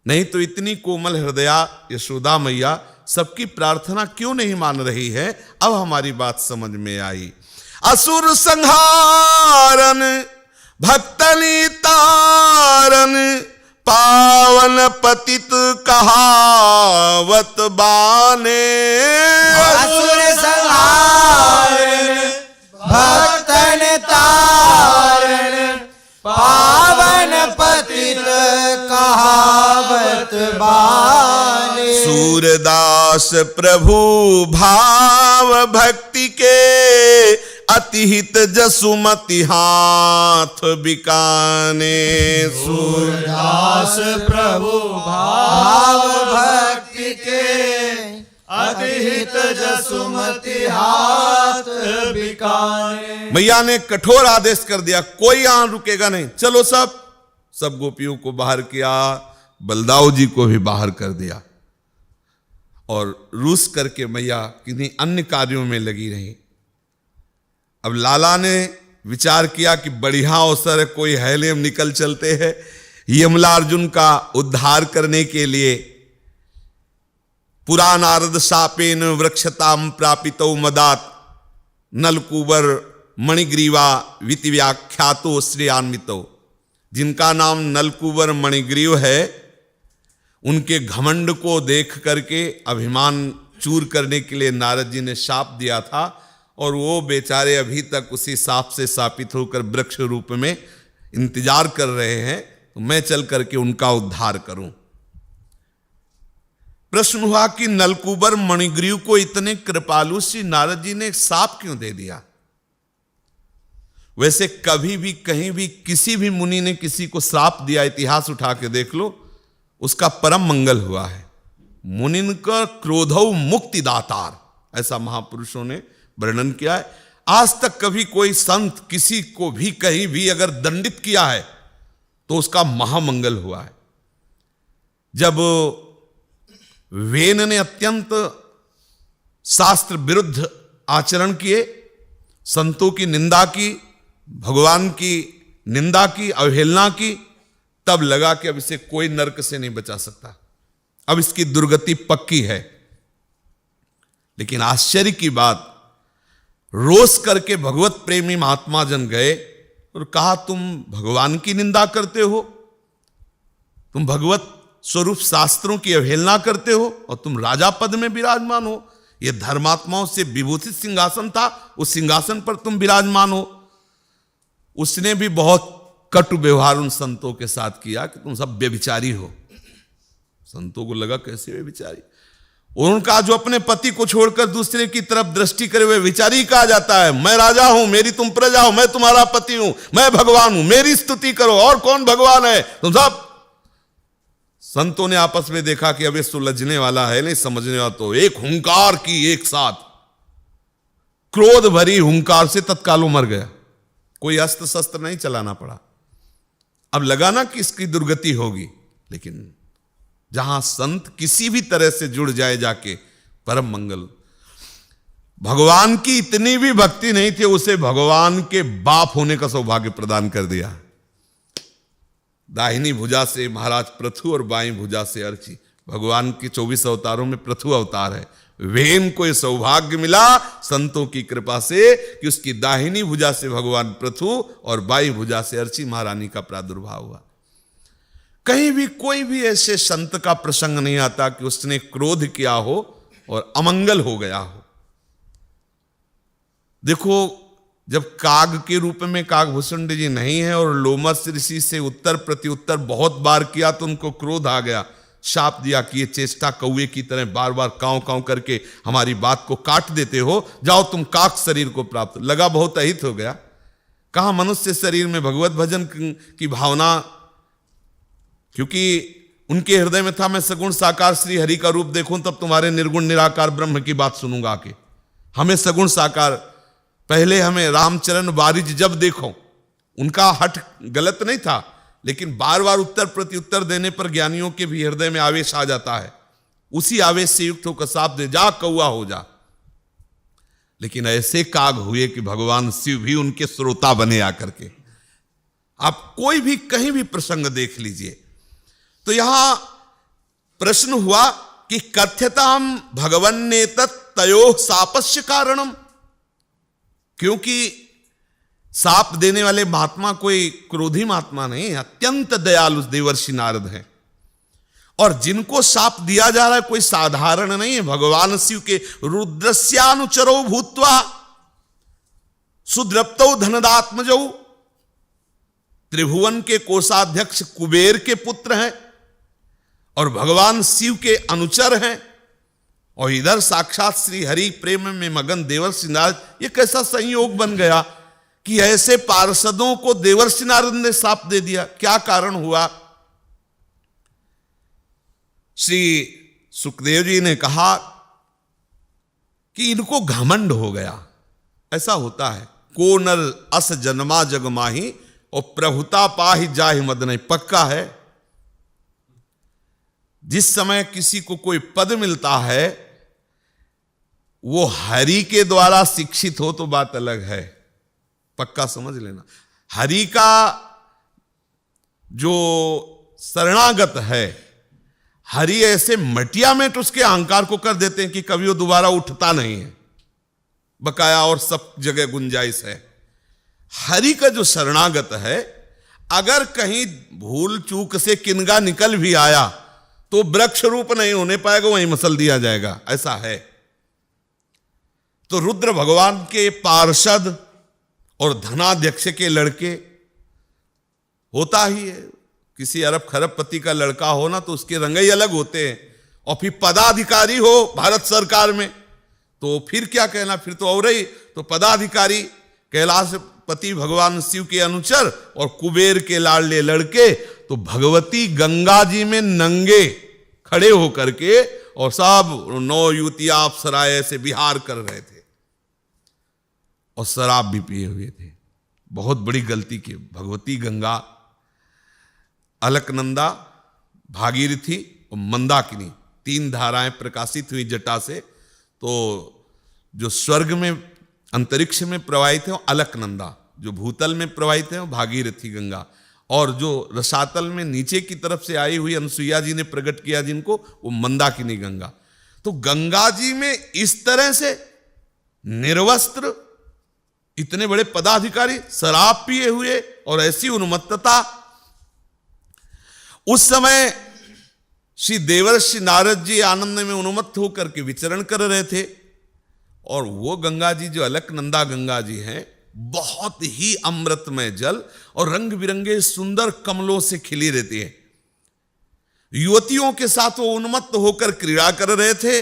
नहीं तो इतनी कोमल हृदया यशोदा मैया सबकी प्रार्थना क्यों नहीं मान रही है? अब हमारी बात समझ में आई। असुर संहारन भक्तनि तारन, पावन पतित कहावत बाने। असुर संहारन भक्तन तारन, पावन पतित कहावत बाने। सूरदास प्रभु भाव भक्ति के अतिहित जसुमति हाथ बिकाने। सूरदास प्रभु भाव भक्ति के अतिहित जसुमति हाथ बिकाने। मैया ने कठोर आदेश कर दिया, कोई यहां रुकेगा नहीं, चलो सब गोपियों को बाहर किया, बलदाऊ जी को भी बाहर कर दिया और रूस करके मैया किन्हीं अन्य कार्यों में लगी रही। अब लाला ने विचार किया कि बढ़िया अवसर है, कोई हैलेम निकल चलते हैं यमलार्जुन का उद्धार करने के लिए। पुरा नारद शापेन वृक्षताम प्रापितो मदात नलकुबर मणिग्रीवा विति व्याख्यातो श्रेयान्वितो। जिनका नाम नलकुबर मणिग्रीव है, उनके घमंड को देख करके अभिमान चूर करने के लिए नारद जी ने शाप दिया था और वो बेचारे अभी तक उसी शाप से शापित होकर वृक्ष रूप में इंतजार कर रहे हैं, तो मैं चल करके उनका उद्धार करूं। प्रश्न हुआ कि नलकुबर मणिग्रीव को इतने कृपालु श्री नारद जी ने शाप क्यों दे दिया? वैसे कभी भी कहीं भी किसी भी मुनि ने किसी को श्राप दिया, इतिहास उठा के देख लो, उसका परम मंगल हुआ है। मुनिन का क्रोधौ मुक्ति दातार, ऐसा महापुरुषों ने वर्णन किया है। आज तक कभी कोई संत किसी को भी कहीं भी अगर दंडित किया है तो उसका महामंगल हुआ है। जब वेन ने अत्यंत शास्त्र विरुद्ध आचरण किए, संतों की निंदा की, भगवान की निंदा की, अवहेलना की, तब लगा कि अब इसे कोई नरक से नहीं बचा सकता, अब इसकी दुर्गति पक्की है। लेकिन आश्चर्य की बात, रोष करके भगवत प्रेमी महात्मा जन गए और कहा, तुम भगवान की निंदा करते हो, तुम भगवत स्वरूप शास्त्रों की अवहेलना करते हो और तुम राजा पद में विराजमान हो। यह धर्मात्माओं से विभूषित सिंहासन था, उस सिंहासन पर तुम विराजमान हो। उसने भी बहुत कटु व्यवहार उन संतों के साथ किया कि तुम सब व्यभिचारी हो। संतों को लगा कैसे व्यभिचारी, उनका जो अपने पति को छोड़कर दूसरे की तरफ दृष्टि करे हुए विचारी कहा जाता है। मैं राजा हूं, मेरी तुम प्रजा हो, मैं तुम्हारा पति हूं, मैं भगवान हूं, मेरी स्तुति करो, और कौन भगवान है? तुम सब। संतों ने आपस में देखा कि अब ये सुलझने वाला है नहीं, समझने वाला, तो एक हुंकार की, एक साथ क्रोध भरी हुंकार से तत्काल मर गया। कोई अस्त्र शस्त्र नहीं चलाना पड़ा। अब लगा ना कि इसकी दुर्गति होगी, लेकिन जहां संत किसी भी तरह से जुड़ जाए जाके, परम मंगल। भगवान की इतनी भी भक्ति नहीं थी, उसे भगवान के बाप होने का सौभाग्य प्रदान कर दिया। दाहिनी भुजा से महाराज पृथु और बाईं भुजा से अर्ची। भगवान के 24 अवतारों में पृथु अवतार है। वेन को यह सौभाग्य मिला संतों की कृपा से कि उसकी दाहिनी भुजा से भगवान पृथु और बाईं भुजा से अर्ची महारानी का प्रादुर्भाव हुआ। कहीं भी कोई भी ऐसे संत का प्रसंग नहीं आता कि उसने क्रोध किया हो और अमंगल हो गया हो। देखो, जब काग के रूप में कागभूषण जी नहीं है और लोमस ऋषि से उत्तर प्रत्युत्तर बहुत बार किया तो उनको क्रोध आ गया, शाप दिया कि ये चेष्टा कौवे की तरह बार बार कांव कांव करके हमारी बात को काट देते हो, जाओ तुम काक शरीर को प्राप्त। लगा बहुत अहित हो गया। कहा मनुष्य शरीर में भगवत भजन की भावना, क्योंकि उनके हृदय में था मैं सगुण साकार श्री हरि का रूप देखूं तब तुम्हारे निर्गुण निराकार ब्रह्म की बात सुनूंगा आके। हमें सगुण साकार, पहले हमें रामचरण वारिज जब देखो, उनका हट गलत नहीं था, लेकिन बार बार उत्तर प्रत्युत्तर देने पर ज्ञानियों के भी हृदय में आवेश आ जाता है। उसी आवेश से युक्त होकर साप दे, जा कौआ हो जा। लेकिन ऐसे काग हुए कि भगवान शिव भी उनके श्रोता बने आकर के। आप कोई भी कहीं भी प्रसंग देख लीजिए तो यहां प्रश्न हुआ कि कथ्यताम भगवन्ने तयो शापस्य कारणम, क्योंकि शाप देने वाले महात्मा कोई क्रोधी महात्मा नहीं है, अत्यंत दयालु देवर्षि नारद हैं। और जिनको शाप दिया जा रहा है कोई साधारण नहीं है, भगवान शिव के रुद्रस्यानुचरो भूत्वा सुद्रप्तौ धनदात्मजौ, त्रिभुवन के कोषाध्यक्ष कुबेर के पुत्र हैं और भगवान शिव के अनुचर हैं, और इधर साक्षात श्री हरि प्रेम में मगन देवर्षि नारद। ये कैसा संयोग बन गया कि ऐसे पार्षदों को देवर्षि नारद ने शाप दे दिया? क्या कारण हुआ? श्री सुखदेव जी ने कहा कि इनको घमंड हो गया। ऐसा होता है, को नर अस जन्मा जग माही और प्रभुता पाही जाहि मद नहीं। पक्का है, जिस समय किसी को कोई पद मिलता है वो हरि के द्वारा शिक्षित हो तो बात अलग है, पक्का समझ लेना। हरि का जो शरणागत है, हरि ऐसे मटिया में तो उसके अहंकार को कर देते हैं कि कभी वो दोबारा उठता नहीं है, बकाया और सब जगह गुंजाइश है। हरि का जो शरणागत है, अगर कहीं भूल चूक से किनगा निकल भी आया तो वृक्ष रूप नहीं होने पाएगा, वहीं मसल दिया जाएगा, ऐसा है। तो रुद्र भगवान के पार्षद और धनाध्यक्ष के लड़के होता ही है। किसी अरब खरबपति का लड़का हो ना तो उसके रंग ही अलग होते हैं, और फिर पदाधिकारी हो भारत सरकार में तो फिर क्या कहना, फिर तो और ही। तो पदाधिकारी कैलाशपति भगवान शिव के अनुचर और कुबेर के लाडले लड़के, तो भगवती गंगा जी में नंगे खड़े होकर के और सब 9 युवतियां अप्सराएं ऐसे विहार कर रहे थे और शराब भी पिए हुए थे। बहुत बड़ी गलती की। भगवती गंगा, अलकनंदा, भागीरथी और मंदाकिनी 3 धाराएं प्रकाशित हुई जटा से। तो जो स्वर्ग में अंतरिक्ष में प्रवाहित है वो अलकनंदा, जो भूतल में प्रवाहित है वो भागीरथी गंगा, और जो रसातल में नीचे की तरफ से आई हुई अनुसुईया जी ने प्रकट किया जिनको, वो मंदाकिनी गंगा। तो गंगा जी में इस तरह से निर्वस्त्र इतने बड़े पदाधिकारी शराब पिए हुए और ऐसी उन्मत्तता। उस समय श्री देवर्षि नारद जी आनंद में उन्मत्त होकर के विचरण कर रहे थे, और वो गंगा जी जो अलकनंदा गंगा जी हैं, बहुत ही अमृतमय जल और रंग बिरंगे सुंदर कमलों से खिली रहती है। युवतियों के साथ वो उन्मत्त होकर क्रीड़ा कर रहे थे।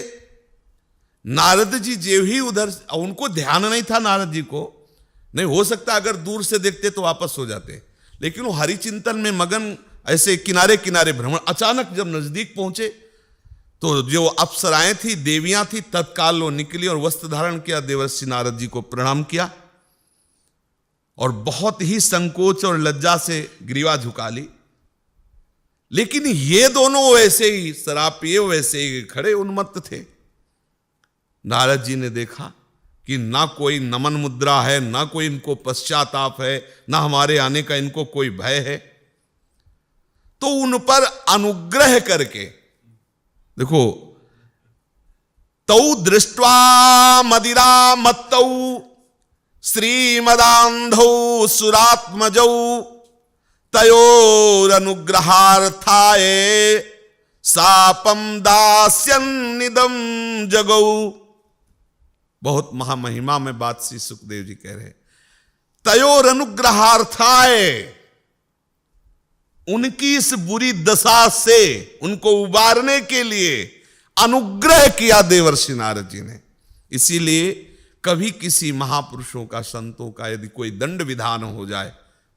नारद जी जो ही उधर, उनको ध्यान नहीं था नारद जी को, नहीं हो सकता अगर दूर से देखते तो वापस हो जाते, लेकिन वो हरिचिंतन में मगन ऐसे किनारे किनारे भ्रमण। अचानक जब नजदीक पहुंचे तो जो अप्सराएं थी, देवियां थी, तत्काल वो निकली और वस्त्र धारण किया, देवर्षि नारद जी को प्रणाम किया और बहुत ही संकोच और लज्जा से ग्रीवा झुका ली। लेकिन ये दोनों वैसे ही शराब पिए वैसे ही खड़े उन्मत्त थे। नारद जी ने देखा कि ना कोई नमन मुद्रा है, ना कोई इनको पश्चाताप है, ना हमारे आने का इनको कोई भय है। तो उन पर अनुग्रह करके देखो, तौ दृष्ट्वा मदिरा मत्तौ श्रीमदांधौ सुरात्मजौ तयोरनुग्रहार्थाय सापम दास्यन्निदं जगौ। बहुत महामहिमा में बात श्री सुखदेव जी कह रहे हैं। तयोर अनुग्रहार्थाय, उनकी इस बुरी दशा से उनको उबारने के लिए अनुग्रह किया देवर्षि नारद जी ने। इसीलिए कभी किसी महापुरुषों का, संतों का यदि कोई दंड विधान हो जाए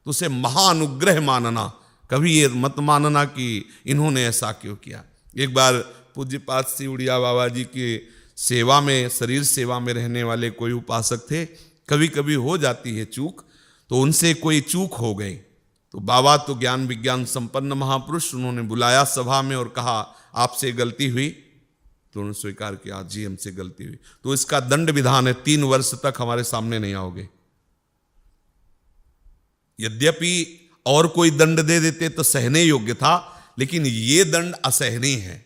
तो उसे महानुग्रह मानना, कभी ये मत मानना कि इन्होंने ऐसा क्यों किया। एक बार पूज्यपाद श्री उड़िया बाबा जी की सेवा में, शरीर सेवा में रहने वाले कोई उपासक थे। कभी कभी हो जाती है चूक, तो उनसे कोई चूक हो गई तो बाबा तो ज्ञान विज्ञान संपन्न महापुरुष, उन्होंने बुलाया सभा में और कहा आपसे गलती हुई। तो उन्होंने स्वीकार किया जी हमसे गलती हुई। तो इसका दंड विधान है 3 वर्ष तक हमारे सामने नहीं आओगे। यद्यपि और कोई दंड दे देते तो सहने योग्य था, लेकिन ये दंड असहनीय है।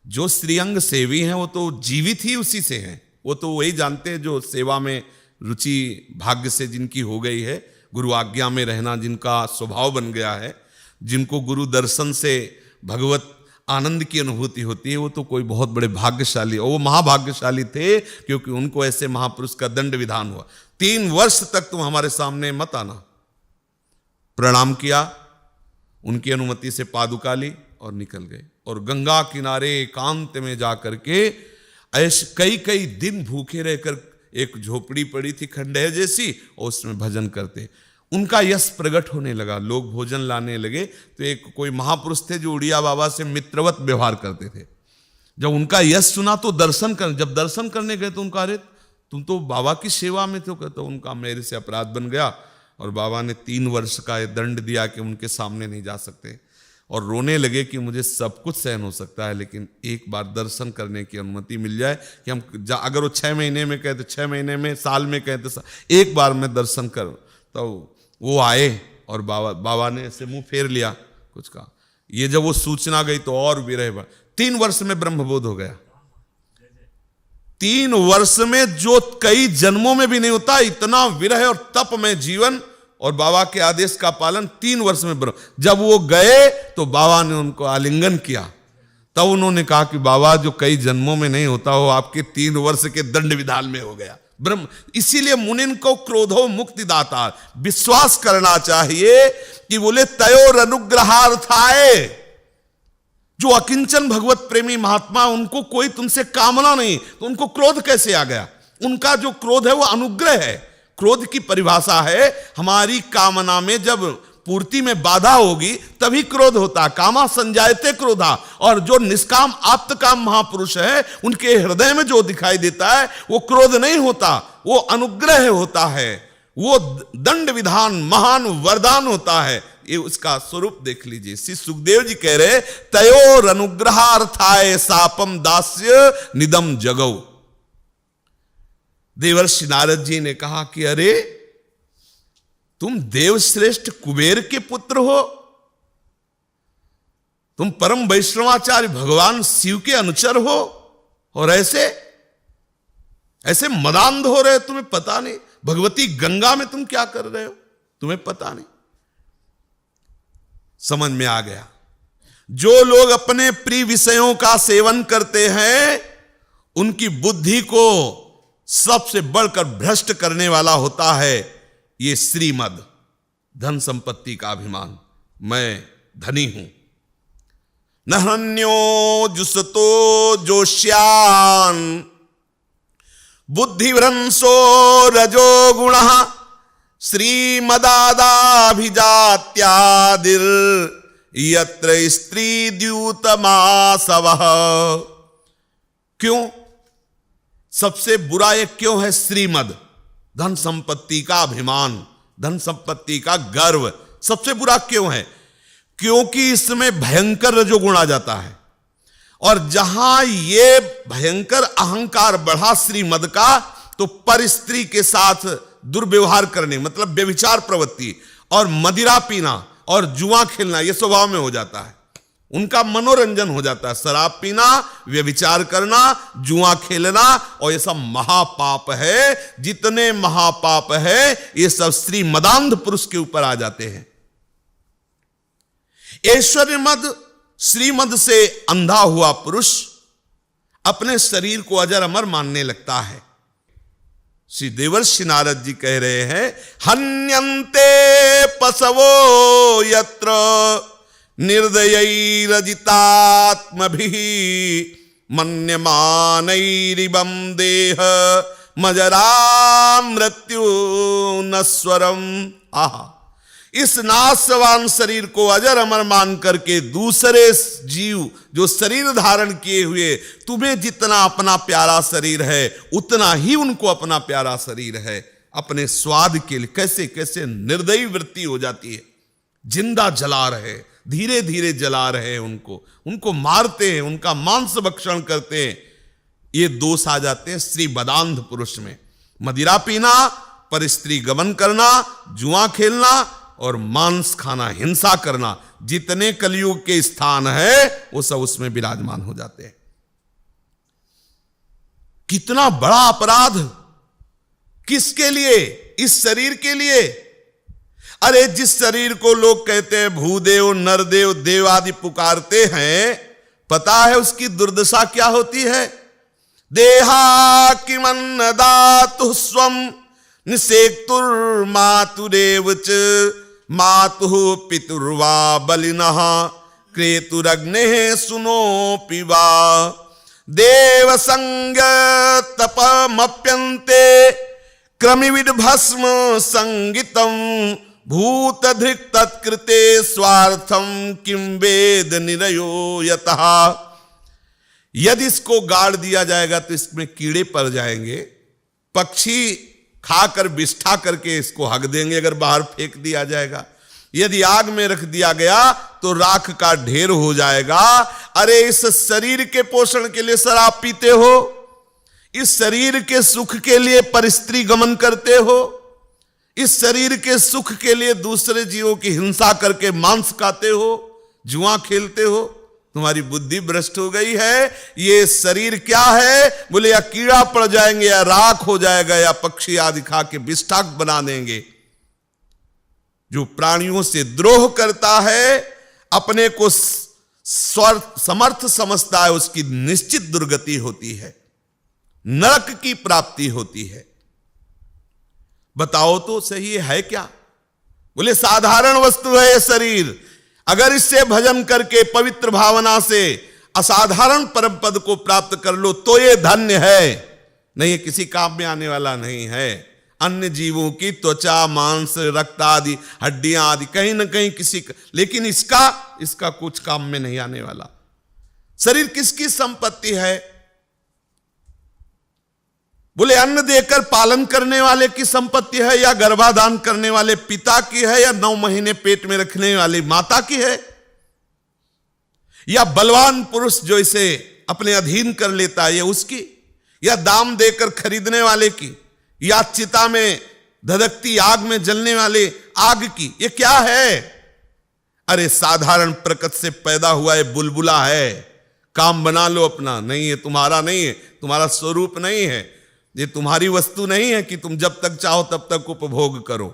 जो श्रीअंग सेवी हैं वो तो जीवित ही उसी से हैं, वो तो वही जानते हैं जो सेवा में रुचि भाग्य से जिनकी हो गई है, गुरु आज्ञा में रहना जिनका स्वभाव बन गया है, जिनको गुरु दर्शन से भगवत आनंद की अनुभूति होती है, वो तो कोई बहुत बड़े भाग्यशाली, और वो महाभाग्यशाली थे क्योंकि उनको ऐसे महापुरुष का दंड विधान हुआ। 3 वर्ष तक तुम हमारे सामने मत आना। प्रणाम किया, उनकी अनुमति से पादुका ली और निकल गए। और गंगा किनारे एकांत में जा करके ऐसे कई कई दिन भूखे रहकर, एक झोपड़ी पड़ी थी खंडहर जैसी, और उसमें भजन करते। उनका यश प्रकट होने लगा, लोग भोजन लाने लगे। तो एक कोई महापुरुष थे जो उड़िया बाबा से मित्रवत व्यवहार करते थे। जब उनका यश सुना तो जब दर्शन करने गए तो उनका, अरे तुम तो बाबा की सेवा में थे। कहते उनका मेरे से अपराध बन गया और बाबा ने 3 वर्ष का दंड दिया कि उनके सामने नहीं जा सकते। और रोने लगे कि मुझे सब कुछ सहन हो सकता है, लेकिन एक बार दर्शन करने की अनुमति मिल जाए कि हम अगर वो 6 महीने में कहते 6 महीने में, साल में कहते एक बार मैं दर्शन कर। तो वो आए और बाबा ने ऐसे मुंह फेर लिया, कुछ कहा। ये जब वो सूचना गई तो और विरह, 3 वर्ष में ब्रह्मबोध हो गया। 3 वर्ष में जो कई जन्मों में भी नहीं होता, इतना विरह और तप में जीवन और बाबा के आदेश का पालन 3 वर्ष में ब्रह्म। जब वो गए तो बाबा ने उनको आलिंगन किया। तब उन्होंने कहा कि बाबा जो कई जन्मों में नहीं होता हो आपके 3 वर्ष के दंड विधान में हो गया ब्रह्म। इसीलिए मुनिन को क्रोधो मुक्ति दाता, विश्वास करना चाहिए कि बोले तयोर अनुग्रहार्थाय। जो अकिंचन भगवत प्रेमी महात्मा, उनको कोई तुमसे कामना नहीं, तो उनको क्रोध कैसे आ गया? उनका जो क्रोध है वो अनुग्रह है। क्रोध की परिभाषा है, हमारी कामना में जब पूर्ति में बाधा होगी तभी क्रोध होता। कामा संजायते क्रोधा। और जो निष्काम आप्तकाम महापुरुष है, उनके हृदय में जो दिखाई देता है वो क्रोध नहीं होता, वो अनुग्रह होता है, वो दंड विधान महान वरदान होता है। ये उसका स्वरूप देख लीजिए। श्री सुखदेव जी कह रहे तयोर अनुग्रहार्थाय सापम दास्य निदम जगौ। देवर्षि नारद जी ने कहा कि अरे तुम देवश्रेष्ठ कुबेर के पुत्र हो, तुम परम वैष्णवाचार्य भगवान शिव के अनुचर हो, और ऐसे मदांध हो रहे हो, तुम्हें पता नहीं भगवती गंगा में तुम क्या कर रहे हो, तुम्हें पता नहीं। समझ में आ गया। जो लोग अपने प्रिय विषयों का सेवन करते हैं, उनकी बुद्धि को सबसे बढ़कर भ्रष्ट करने वाला होता है ये श्रीमद, धन संपत्ति का अभिमान। मैं धनी हूं। नहन्यो जुसतो जोश्यान बुद्धिभ्रंशो रजो गुणः श्रीमदादाभिजात्यादिर यत्र स्त्री द्यूतमासवः। क्यों? सबसे बुरा ये क्यों है? श्रीमद, धन संपत्ति का अभिमान, धन संपत्ति का गर्व सबसे बुरा क्यों है? क्योंकि इसमें भयंकर रजोगुण आ जाता है। और जहां ये भयंकर अहंकार बढ़ा श्रीमद का, तो पर स्त्री के साथ दुर्व्यवहार करने, मतलब व्यभिचार प्रवृत्ति, और मदिरा पीना और जुआ खेलना, यह स्वभाव में हो जाता है। उनका मनोरंजन हो जाता है। शराब पीना, व्यभिचार करना, जुआ खेलना, और ये सब महापाप है। जितने महापाप है ये सब श्री मदांध पुरुष के ऊपर आ जाते हैं। ऐश्वर्य मद, श्रीमद से अंधा हुआ पुरुष अपने शरीर को अजर अमर मानने लगता है। श्री देवर्षि नारद जी कह रहे हैं, हन्यन्ते पशवो यत्र निर्दयैरजितात्मभिः मन्यमानैरिवं देह मजरा मृत्यु नश्वरम। आहा, इस नाशवान शरीर को अजर अमर मान करके दूसरे जीव जो शरीर धारण किए हुए, तुम्हें जितना अपना प्यारा शरीर है उतना ही उनको अपना प्यारा शरीर है। अपने स्वाद के लिए कैसे कैसे निर्दयी वृत्ति हो जाती है। जिंदा जला रहे, धीरे धीरे जला रहे हैं उनको मारते हैं, उनका मांस भक्षण करते हैं। ये दोष आ जाते हैं श्री बदांध पुरुष में। मदिरा पीना, पर स्त्री गमन करना, जुआ खेलना और मांस खाना, हिंसा करना, जितने कलयुग के स्थान है वो सब उसमें विराजमान हो जाते हैं। कितना बड़ा अपराध, किसके लिए? इस शरीर के लिए। अरे जिस शरीर को लोग कहते हैं भूदेव, नरदेव, देव आदि पुकारते हैं, पता है उसकी दुर्दशा क्या होती है? देहा किमन्नदातु स्वम निषेक्तुर्मातुरेव च मातुः पितुर्वा बलिनः क्रेतुरग्नेः सुनोऽपि वा देवसंग तपमप्यन्ते क्रमिविद भस्म संगितम भूतधृक् तत्कृते स्वार्थम किम वेद निरयो यतः। यदि इसको गाड़ दिया जाएगा तो इसमें कीड़े पड़ जाएंगे, पक्षी खाकर बिष्ठा करके इसको हग देंगे अगर बाहर फेंक दिया जाएगा। यदि आग में रख दिया गया तो राख का ढेर हो जाएगा। अरे इस शरीर के पोषण के लिए शराब पीते हो, इस शरीर के सुख के लिए परस्त्री गमन करते हो, इस शरीर के सुख के लिए दूसरे जीवों की हिंसा करके मांस खाते हो, जुआ खेलते हो, तुम्हारी बुद्धि भ्रष्ट हो गई है। ये शरीर क्या है? बोले या कीड़ा पड़ जाएंगे या राख हो जाएगा या पक्षी आदि खा के बिष्ठाक बना देंगे। जो प्राणियों से द्रोह करता है, अपने को समर्थ समझता है, उसकी निश्चित दुर्गति होती है, नरक की प्राप्ति होती है। बताओ तो सही है क्या? बोले साधारण वस्तु है ये शरीर, अगर इससे भजन करके पवित्र भावना से असाधारण परम पद को प्राप्त कर लो तो ये धन्य है, नहीं ये किसी काम में आने वाला नहीं है। अन्य जीवों की त्वचा, मांस, रक्त आदि, हड्डियां आदि कहीं ना कहीं किसी, लेकिन इसका कुछ काम में नहीं आने वाला। शरीर किसकी संपत्ति है? बोले अन्न देकर पालन करने वाले की संपत्ति है, या गर्भाधान करने वाले पिता की है, या 9 महीने पेट में रखने वाली माता की है, या बलवान पुरुष जो इसे अपने अधीन कर लेता है ये उसकी, या दाम देकर खरीदने वाले की, या चिता में धधकती आग में जलने वाले आग की। ये क्या है? अरे साधारण प्रकृति से पैदा हुआ है, बुलबुला है, काम बना लो अपना, नहीं है तुम्हारा, नहीं है तुम्हारा स्वरूप, नहीं है ये तुम्हारी वस्तु नहीं है कि तुम जब तक चाहो तब तक उपभोग करो।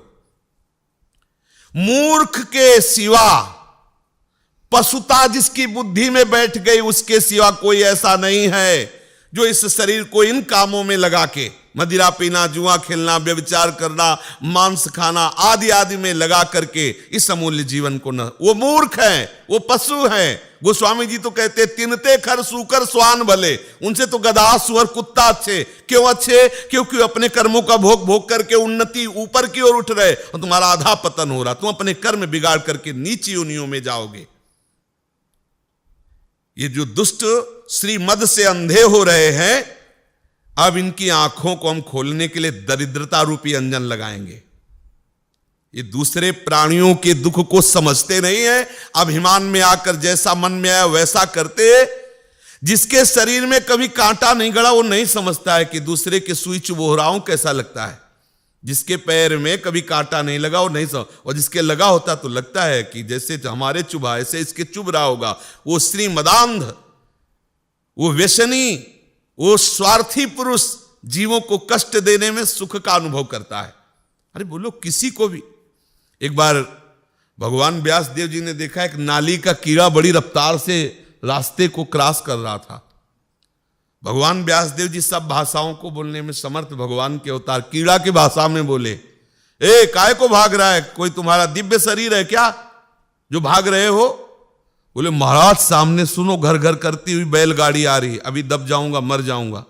मूर्ख के सिवा, पशुता जिसकी बुद्धि में बैठ गई उसके सिवा कोई ऐसा नहीं है जो इस शरीर को इन कामों में लगा के, मदिरा पीना, जुआ खेलना, व्यभिचार करना, मांस खाना आदि आदि में लगा करके इस अमूल्य जीवन को न, वो मूर्ख है, वो पशु है। गोस्वामी जी तो कहते तिनते खर सूकर स्वान भले, उनसे तो गधा सुअर कुत्ता अच्छे। क्यों अच्छे? क्योंकि अपने कर्मों का भोग भोग करके उन्नति ऊपर की ओर उठ रहे और तुम्हारा आधा पतन हो रहा, तुम अपने कर्म बिगाड़ करके नीची योनियों में जाओगे। ये जो दुष्ट श्रीमद से अंधे हो रहे हैं, अब इनकी आंखों को हम खोलने के लिए दरिद्रता रूपी अंजन लगाएंगे। ये दूसरे प्राणियों के दुख को समझते नहीं है, अभिमान में आकर जैसा मन में आया वैसा करते। जिसके शरीर में कभी कांटा नहीं गड़ा वो नहीं समझता है कि दूसरे के सुई चुभो रहा हूं कैसा लगता है। जिसके पैर में कभी कांटा नहीं लगा वो नहीं समझ, और जिसके लगा होता तो लगता है कि जैसे हमारे चुभा ऐसे इसके चुभ रहा होगा। वो श्रीमदांध, वो व्यसनी, वो स्वार्थी पुरुष जीवों को कष्ट देने में सुख का अनुभव करता है। अरे बोलो किसी को भी। एक बार भगवान व्यास देव जी ने देखा एक नाली का कीड़ा बड़ी रफ्तार से रास्ते को क्रॉस कर रहा था। भगवान व्यास देव जी सब भाषाओं को बोलने में समर्थ भगवान के अवतार कीड़ा की भाषा में बोले, ए काय को भाग रहा है? कोई तुम्हारा दिव्य शरीर है क्या जो भाग रहे हो? बोले महाराज सामने सुनो घर घर करती हुई बैलगाड़ी आ रही, अभी दब जाऊंगा, मर जाऊंगा।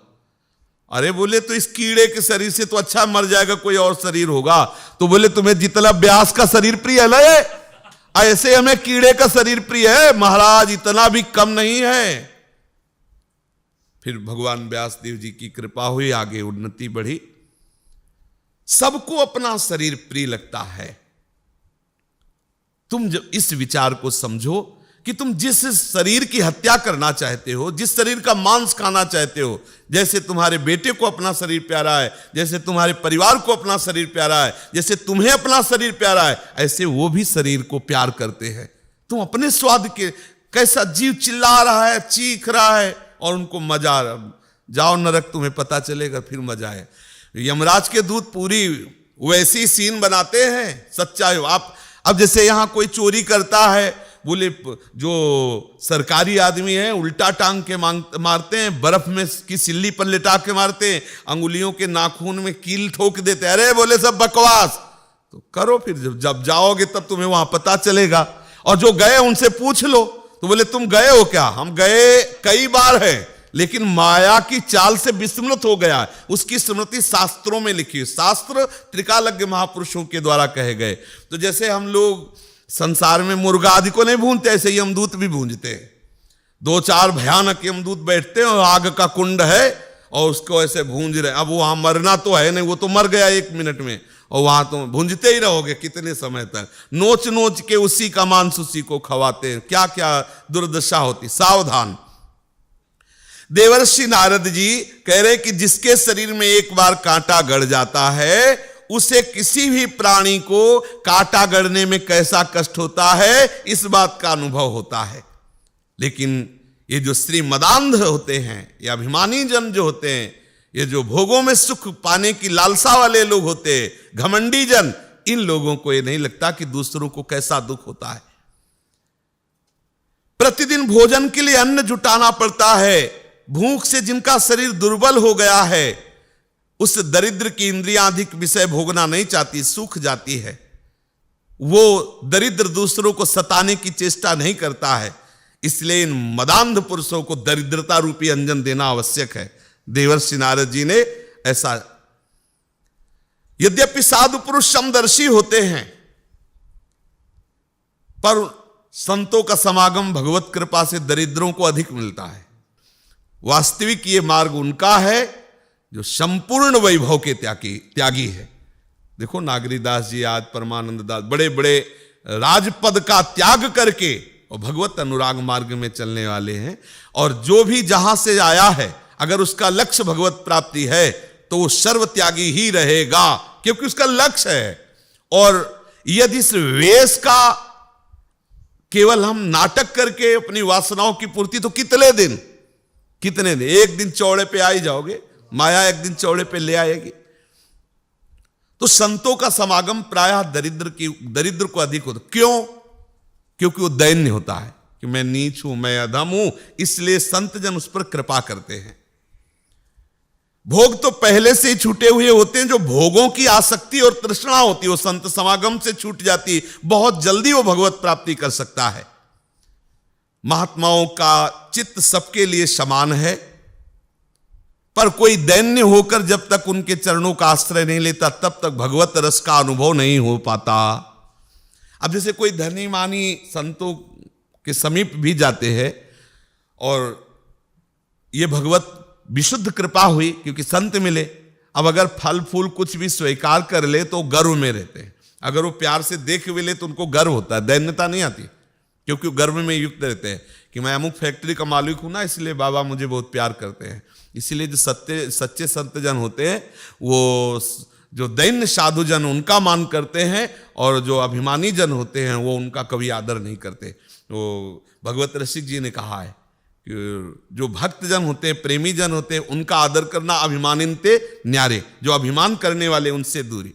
अरे बोले तो इस कीड़े के शरीर से तो अच्छा मर जाएगा, कोई और शरीर होगा। तो बोले तुम्हें जितना व्यास का शरीर प्रिय है ना, ऐसे हमें कीड़े का शरीर प्रिय है महाराज, इतना भी कम नहीं है। फिर भगवान व्यास देव जी की कृपा हुई, आगे उन्नति बढ़ी। सबको अपना शरीर प्रिय लगता है। तुम जब इस विचार को समझो कि तुम जिस शरीर की हत्या करना चाहते हो, जिस शरीर का मांस खाना चाहते हो, जैसे तुम्हारे बेटे को अपना शरीर प्यारा है, जैसे तुम्हारे परिवार को अपना शरीर प्यारा है, जैसे तुम्हें अपना शरीर प्यारा है, ऐसे वो भी शरीर को प्यार करते हैं। तुम अपने स्वाद के, कैसा जीव चिल्ला रहा है, चीख रहा है और उनको मजा आ रहा। जाओ नरक, तुम्हें पता चलेगा फिर मजा है। यमराज के दूत पूरी वैसी सीन बनाते हैं सच्चा। आप अब जैसे यहां कोई चोरी करता है, बोले जो सरकारी आदमी है उल्टा टांग के मारते हैं, बर्फ में की सिल्ली पर लिटा के मारते हैं, अंगुलियों के नाखून में कील ठोक देते हैं। अरे बोले सब बकवास, तो करो, फिर जब जाओगे तब तुम्हें वहां पता चलेगा। और जो गए उनसे पूछ लो। तो बोले तुम गए हो क्या? हम गए कई बार है, लेकिन माया की चाल से विस्मृत हो गया है। उसकी स्मृति शास्त्रों में लिखी है। शास्त्र त्रिकालज्ञ महापुरुषों के द्वारा कहे गए। तो जैसे हम लोग संसार में मुर्गा आदि को नहीं भूनते, ऐसे ही यमदूत भी भूंजते हैं। 2-4 भयानक यमदूत बैठते हैं और आग का कुंड है और उसको ऐसे भूंज रहे। अब वहां मरना तो है नहीं, वो तो मर गया 1 मिनट में, और वहां तो भूंजते ही रहोगे कितने समय तक। नोच नोच के उसी का मांस उसी को खवाते हैं। क्या क्या दुर्दशा होती। सावधान। देवर्षि नारद जी कह रहे कि जिसके शरीर में एक बार कांटा गड़ जाता है, उसे किसी भी प्राणी को कांटा गड़ने में कैसा कष्ट होता है, इस बात का अनुभव होता है। लेकिन ये जो श्री मदांध होते हैं, ये अभिमानी जन जो होते हैं, ये जो भोगों में सुख पाने की लालसा वाले लोग होते हैं, घमंडी जन, इन लोगों को ये नहीं लगता कि दूसरों को कैसा दुख होता है। प्रतिदिन भोजन के लिए अन्न जुटाना पड़ता है। भूख से जिनका शरीर दुर्बल हो गया है, उस दरिद्र की इंद्रियां अधिक विषय भोगना नहीं चाहती, सूख जाती है। वो दरिद्र दूसरों को सताने की चेष्टा नहीं करता है। इसलिए इन मदांध पुरुषों को दरिद्रता रूपी अंजन देना आवश्यक है। देवर्षि नारद जी ने ऐसा, यद्यपि साधु पुरुष समदर्शी होते हैं, पर संतों का समागम भगवत कृपा से दरिद्रों को अधिक मिलता है। वास्तविक ये मार्ग उनका है जो संपूर्ण वैभव के त्यागी है। देखो नागरीदास जी, आज परमानंद दास, बड़े बड़े राजपद का त्याग करके और भगवत अनुराग मार्ग में चलने वाले हैं। और जो भी जहां से आया है, अगर उसका लक्ष्य भगवत प्राप्ति है, तो वो सर्व त्यागी ही रहेगा, क्योंकि उसका लक्ष्य है। और यदि इस वेश का केवल हम नाटक करके अपनी वासनाओं की पूर्ति, तो कितने दिन 1 दिन चौड़े पे आ ही जाओगे। माया 1 दिन चौड़े पे ले आएगी। तो संतों का समागम प्रायः दरिद्र को अधिक होता। क्यों? क्योंकि वो दैन्य होता है कि मैं नीच हूं, मैं अधम हूं, इसलिए संत जन उस पर कृपा करते हैं। भोग तो पहले से ही छूटे हुए होते हैं। जो भोगों की आसक्ति और तृष्णा होती है, वो संत समागम से छूट जाती, बहुत जल्दी वो भगवत प्राप्ति कर सकता है। महात्माओं का चित्त सबके लिए समान है, पर कोई दैन्य होकर जब तक उनके चरणों का आश्रय नहीं लेता, तब तक भगवत रस का अनुभव नहीं हो पाता। अब जैसे कोई धनी मानी संतों के समीप भी जाते हैं, और ये भगवत विशुद्ध कृपा हुई क्योंकि संत मिले। अब अगर फल फूल कुछ भी स्वीकार कर ले तो गर्व में रहते हैं। अगर वो प्यार से देख भी ले तो उनको गर्व होता है, दैन्यता नहीं आती, क्योंकि वो गर्व में युक्त रहते हैं कि मैं अमुक फैक्ट्री का मालिक हूं ना, इसलिए बाबा मुझे बहुत प्यार करते हैं। इसीलिए जो सच्चे संत जन होते हैं, वो जो दैन्य साधु जन उनका मान करते हैं, और जो अभिमानी जन होते हैं वो उनका कभी आदर नहीं करते। तो भगवत रसिक जी ने कहा है कि जो भक्त जन होते हैं, प्रेमी जन होते हैं, उनका आदर करना अभिमानिनते न्यारे, जो अभिमान करने वाले उनसे दूरी।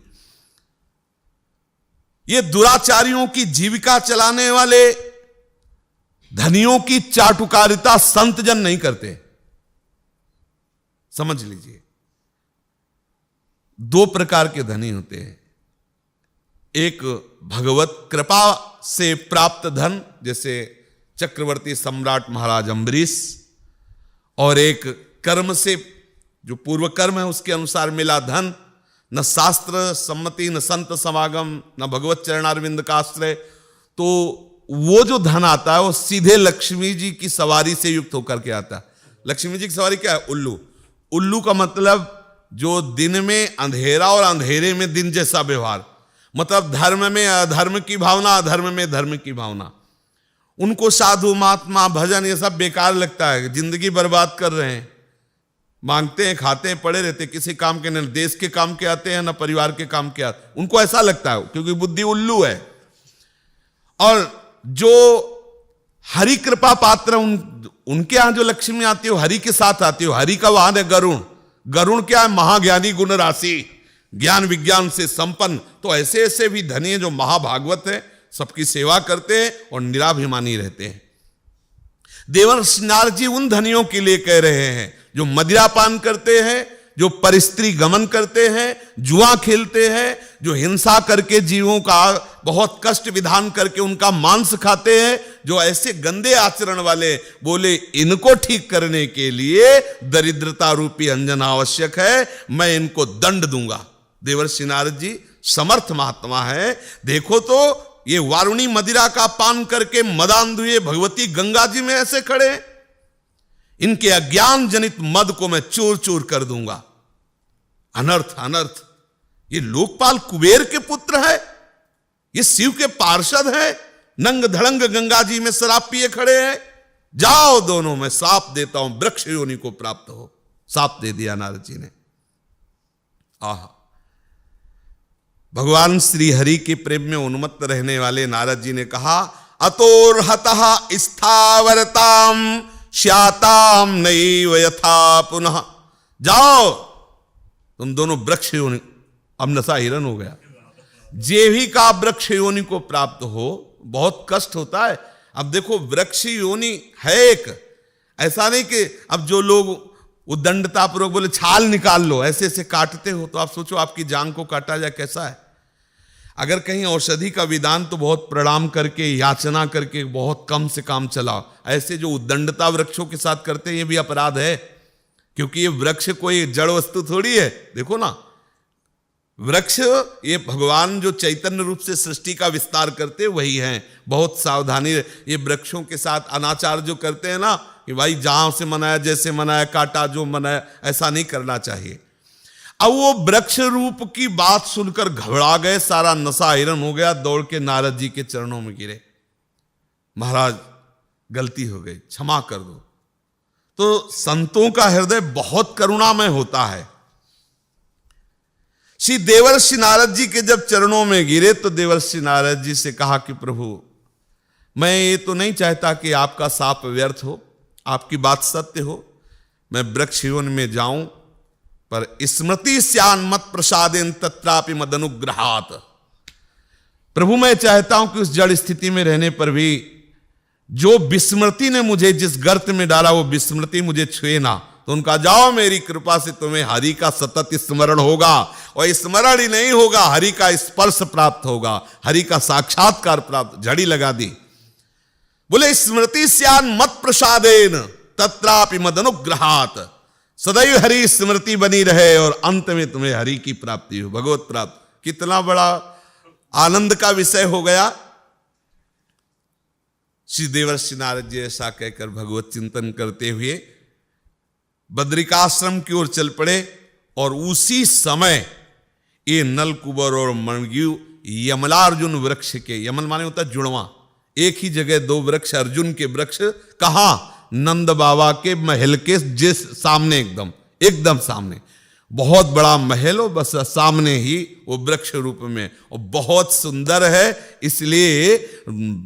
ये दुराचारियों की जीविका चलाने वाले धनियों की चाटुकारिता संत जन नहीं करते, समझ लीजिए। 2 प्रकार के धनी होते हैं। एक भगवत कृपा से प्राप्त धन, जैसे चक्रवर्ती सम्राट महाराज अम्बरीश, और एक कर्म से, जो पूर्व कर्म है उसके अनुसार मिला धन, न शास्त्र सम्मति, न संत समागम, न भगवत चरणारविंद का आश्रय। तो वो जो धन आता है वो सीधे लक्ष्मी जी की सवारी से युक्त होकर के आता है। लक्ष्मी जी की सवारी क्या है? उल्लू। उल्लू का मतलब जो दिन में अंधेरा और अंधेरे में दिन जैसा व्यवहार, मतलब धर्म में अधर्म की भावना, अधर्म में धर्म की भावना। उनको साधु महात्मा भजन ये सब बेकार लगता है, जिंदगी बर्बाद कर रहे हैं। मांगते हैं, खाते हैं, पड़े रहते, किसी काम के, न देश के काम के आते हैं, न परिवार के काम के आते। उनको ऐसा लगता है क्योंकि बुद्धि उल्लू है। और जो हरि कृपा पात्र, उनके यहां जो लक्ष्मी आती है वो हरि के साथ आती है। हरि का वाहन है गरुण। गरुण क्या है? महाज्ञानी गुण राशि, ज्ञान विज्ञान से संपन्न। तो ऐसे ऐसे भी धनी जो महाभागवत है, सबकी सेवा करते हैं और निराभिमानी रहते हैं। देवर्षि नारद जी उन धनियों के लिए कह रहे हैं जो मदिरापान करते हैं, जो परिस्त्री गमन करते हैं, जुआ खेलते हैं, जो हिंसा करके जीवों का बहुत कष्ट विधान करके उनका मांस खाते हैं, जो ऐसे गंदे आचरण वाले, बोले इनको ठीक करने के लिए दरिद्रता रूपी अंजन आवश्यक है, मैं इनको दंड दूंगा। देवर्षि नारद जी समर्थ महात्मा है। देखो तो ये वारुणी मदिरा का पान करके मदांधुए भगवती गंगा जी में ऐसे खड़े, इनके अज्ञान जनित मद को मैं चूर चूर कर दूंगा। अनर्थ अनर्थ। ये लोकपाल कुबेर के पुत्र है, ये शिव के पार्षद है, नंग धड़ंग गंगा जी में शराब पिए खड़े हैं। जाओ दोनों, मैं साप देता हूं, वृक्ष योनि को प्राप्त हो। साप दे दिया नारद जी ने। आह, भगवान श्री हरि के प्रेम में उन्मत्त रहने वाले नारद जी ने कहा, अतोर्हतः स्थावरताम श्याताम नैव यथा पुनः। जाओ तुम दोनों वृक्ष योनि, अब नशा हिरन हो गया, जेवी का वृक्ष योनि को प्राप्त हो। बहुत कष्ट होता है। अब देखो वृक्ष योनि है एक, ऐसा नहीं कि अब जो लोग उद्दंडतापूर्वक बोले छाल निकाल लो, ऐसे ऐसे काटते हो, तो आप सोचो आपकी जान को काटा जाए कैसा है। अगर कहीं औषधि का विधान तो बहुत प्रणाम करके, याचना करके बहुत कम से काम चलाओ। ऐसे जो उद्दंडता वृक्षों के साथ करते हैं ये भी अपराध है, क्योंकि ये वृक्ष कोई जड़ वस्तु थोड़ी है। देखो ना, वृक्ष ये भगवान जो चैतन्य रूप से सृष्टि का विस्तार करते वही हैं। बहुत सावधानी, ये वृक्षों के साथ अनाचार जो करते हैं ना, कि भाई जहां से मनाया, जैसे मनाया, काटा जो मनाया, ऐसा नहीं करना चाहिए। अब वो वृक्ष रूप की बात सुनकर घबरा गए, सारा नशा हिरन हो गया, दौड़ के नारद जी के चरणों में गिरे। महाराज गलती हो गई, क्षमा कर दो। तो संतों का हृदय बहुत करुणामय होता है। श्री देवर्षि नारद जी के जब चरणों में गिरे तो देवर्षि नारद जी से कहा कि प्रभु, मैं ये तो नहीं चाहता कि आपका शाप व्यर्थ हो, आपकी बात सत्य हो, मैं वृक्ष योनि में जाऊं, पर स्मृति स्यान मत प्रसादेन तत्रापि मदनुग्रहात। प्रभु मैं चाहता हूं कि उस जड़ स्थिति में रहने पर भी जो विस्मृति ने मुझे जिस गर्त में डाला वो विस्मृति मुझे छुए ना। तो उनका जाओ, मेरी कृपा से तुम्हें हरि का सतत स्मरण होगा, और स्मरण ही नहीं होगा, हरि का स्पर्श प्राप्त होगा, हरि का साक्षात्कार प्राप्त। झड़ी लगा दी। बोले स्मृति स्यान मत प्रसादेन तत्रापि मदनुग्रहात। सदैव हरि स्मृति बनी रहे और अंत में तुम्हें हरि की प्राप्ति हो, भगवत प्राप्त। कितना बड़ा आनंद का विषय हो गया। श्री देवर्षि नारद जी ऐसा कहकर भगवत चिंतन करते हुए बद्रिकाश्रम की ओर चल पड़े। और उसी समय ये नलकुबर और मणिग्रीव यमलार्जुन वृक्ष के, यमल माने होता है जुड़वा, एक ही जगह दो वृक्ष, अर्जुन के वृक्ष, कहां? नंद बाबा के महल के जिस सामने, एकदम सामने, बहुत बड़ा महल हो, बस सामने ही वो वृक्ष रूप में, और बहुत सुंदर है। इसलिए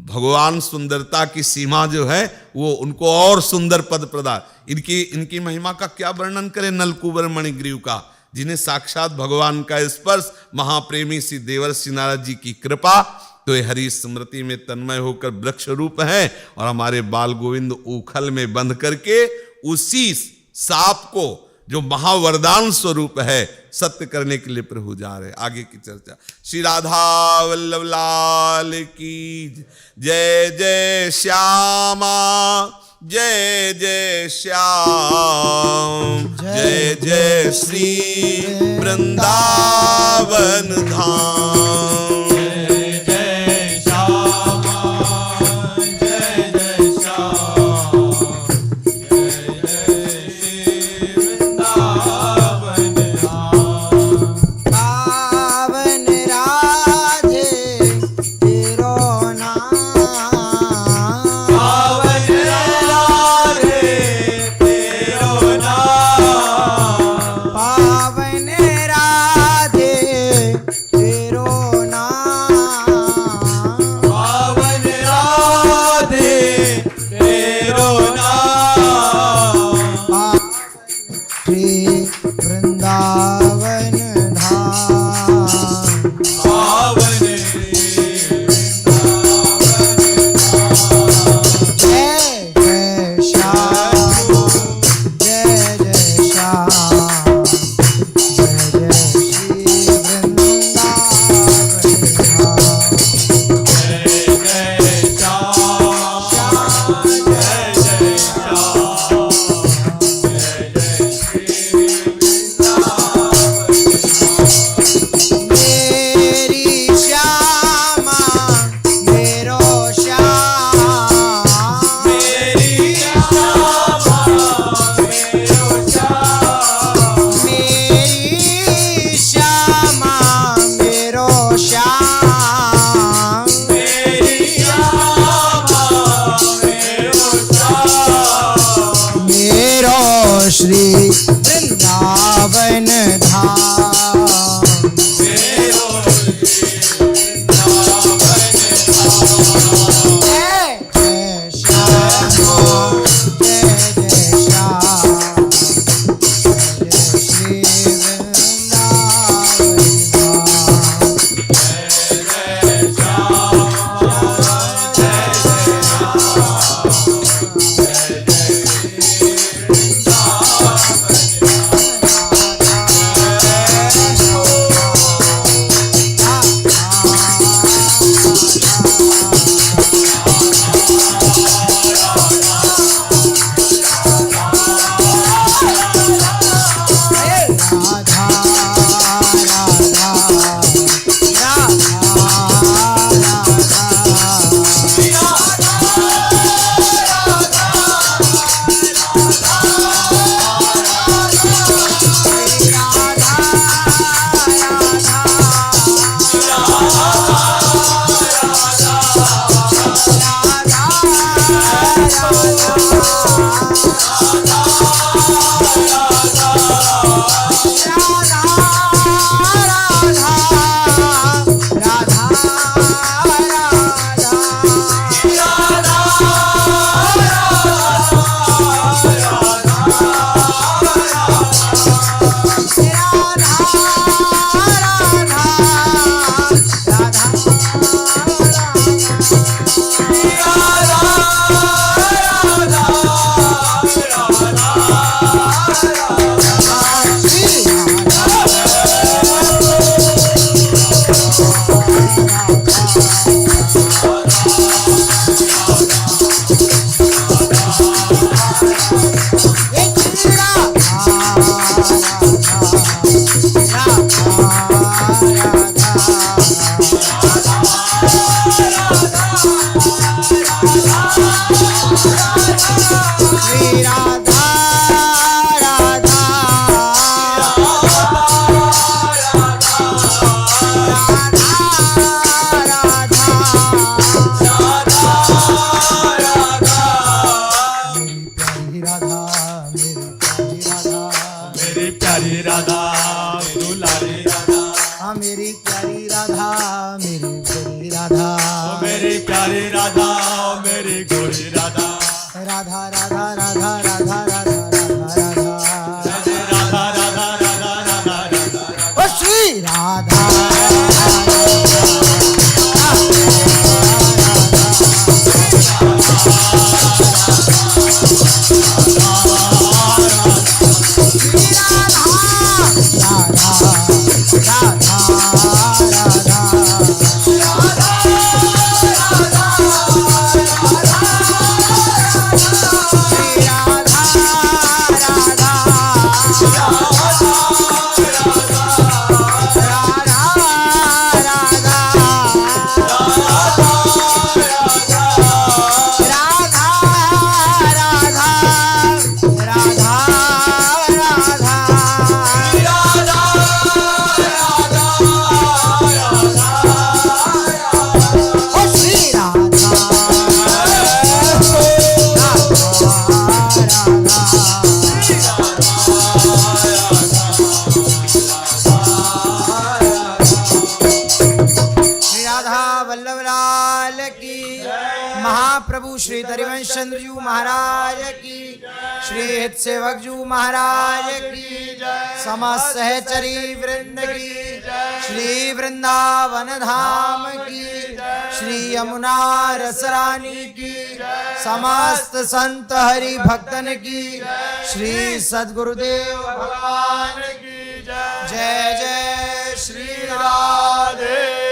भगवान सुंदरता की सीमा जो है वो उनको और सुंदर पद प्रदान। इनकी महिमा का क्या वर्णन करें नलकुबर मणिग्रीव का, जिन्हें साक्षात भगवान का स्पर्श, महाप्रेमी श्री देवर्षि नारद जी की कृपा, तो ये हरि स्मृति में तन्मय होकर वृक्ष रूप है। और हमारे बाल गोविंद उखल में बंध करके उसी साप को जो महावरदान स्वरूप है सत्य करने के लिए प्रभु जा रहे। आगे की चर्चा। श्री राधा वल्लभ लाल की जय जय श्यामा, जय जय श्याम, जय जय श्री वृंदावन धाम। पावन राधे तेरो नाम। श्री वृंदावन धाम। महाप्रभु श्री हरिवंश चंद्र जी महाराज की, श्री हित सेवक जी महाराज की, समस्त सहचरी वृंद की, श्री वृंदावन धाम की, श्री यमुना रसरानी की, समस्त संत हरि भक्तन की, श्री सद्गुरुदेव भगवान की जय। जय जय श्री राधे।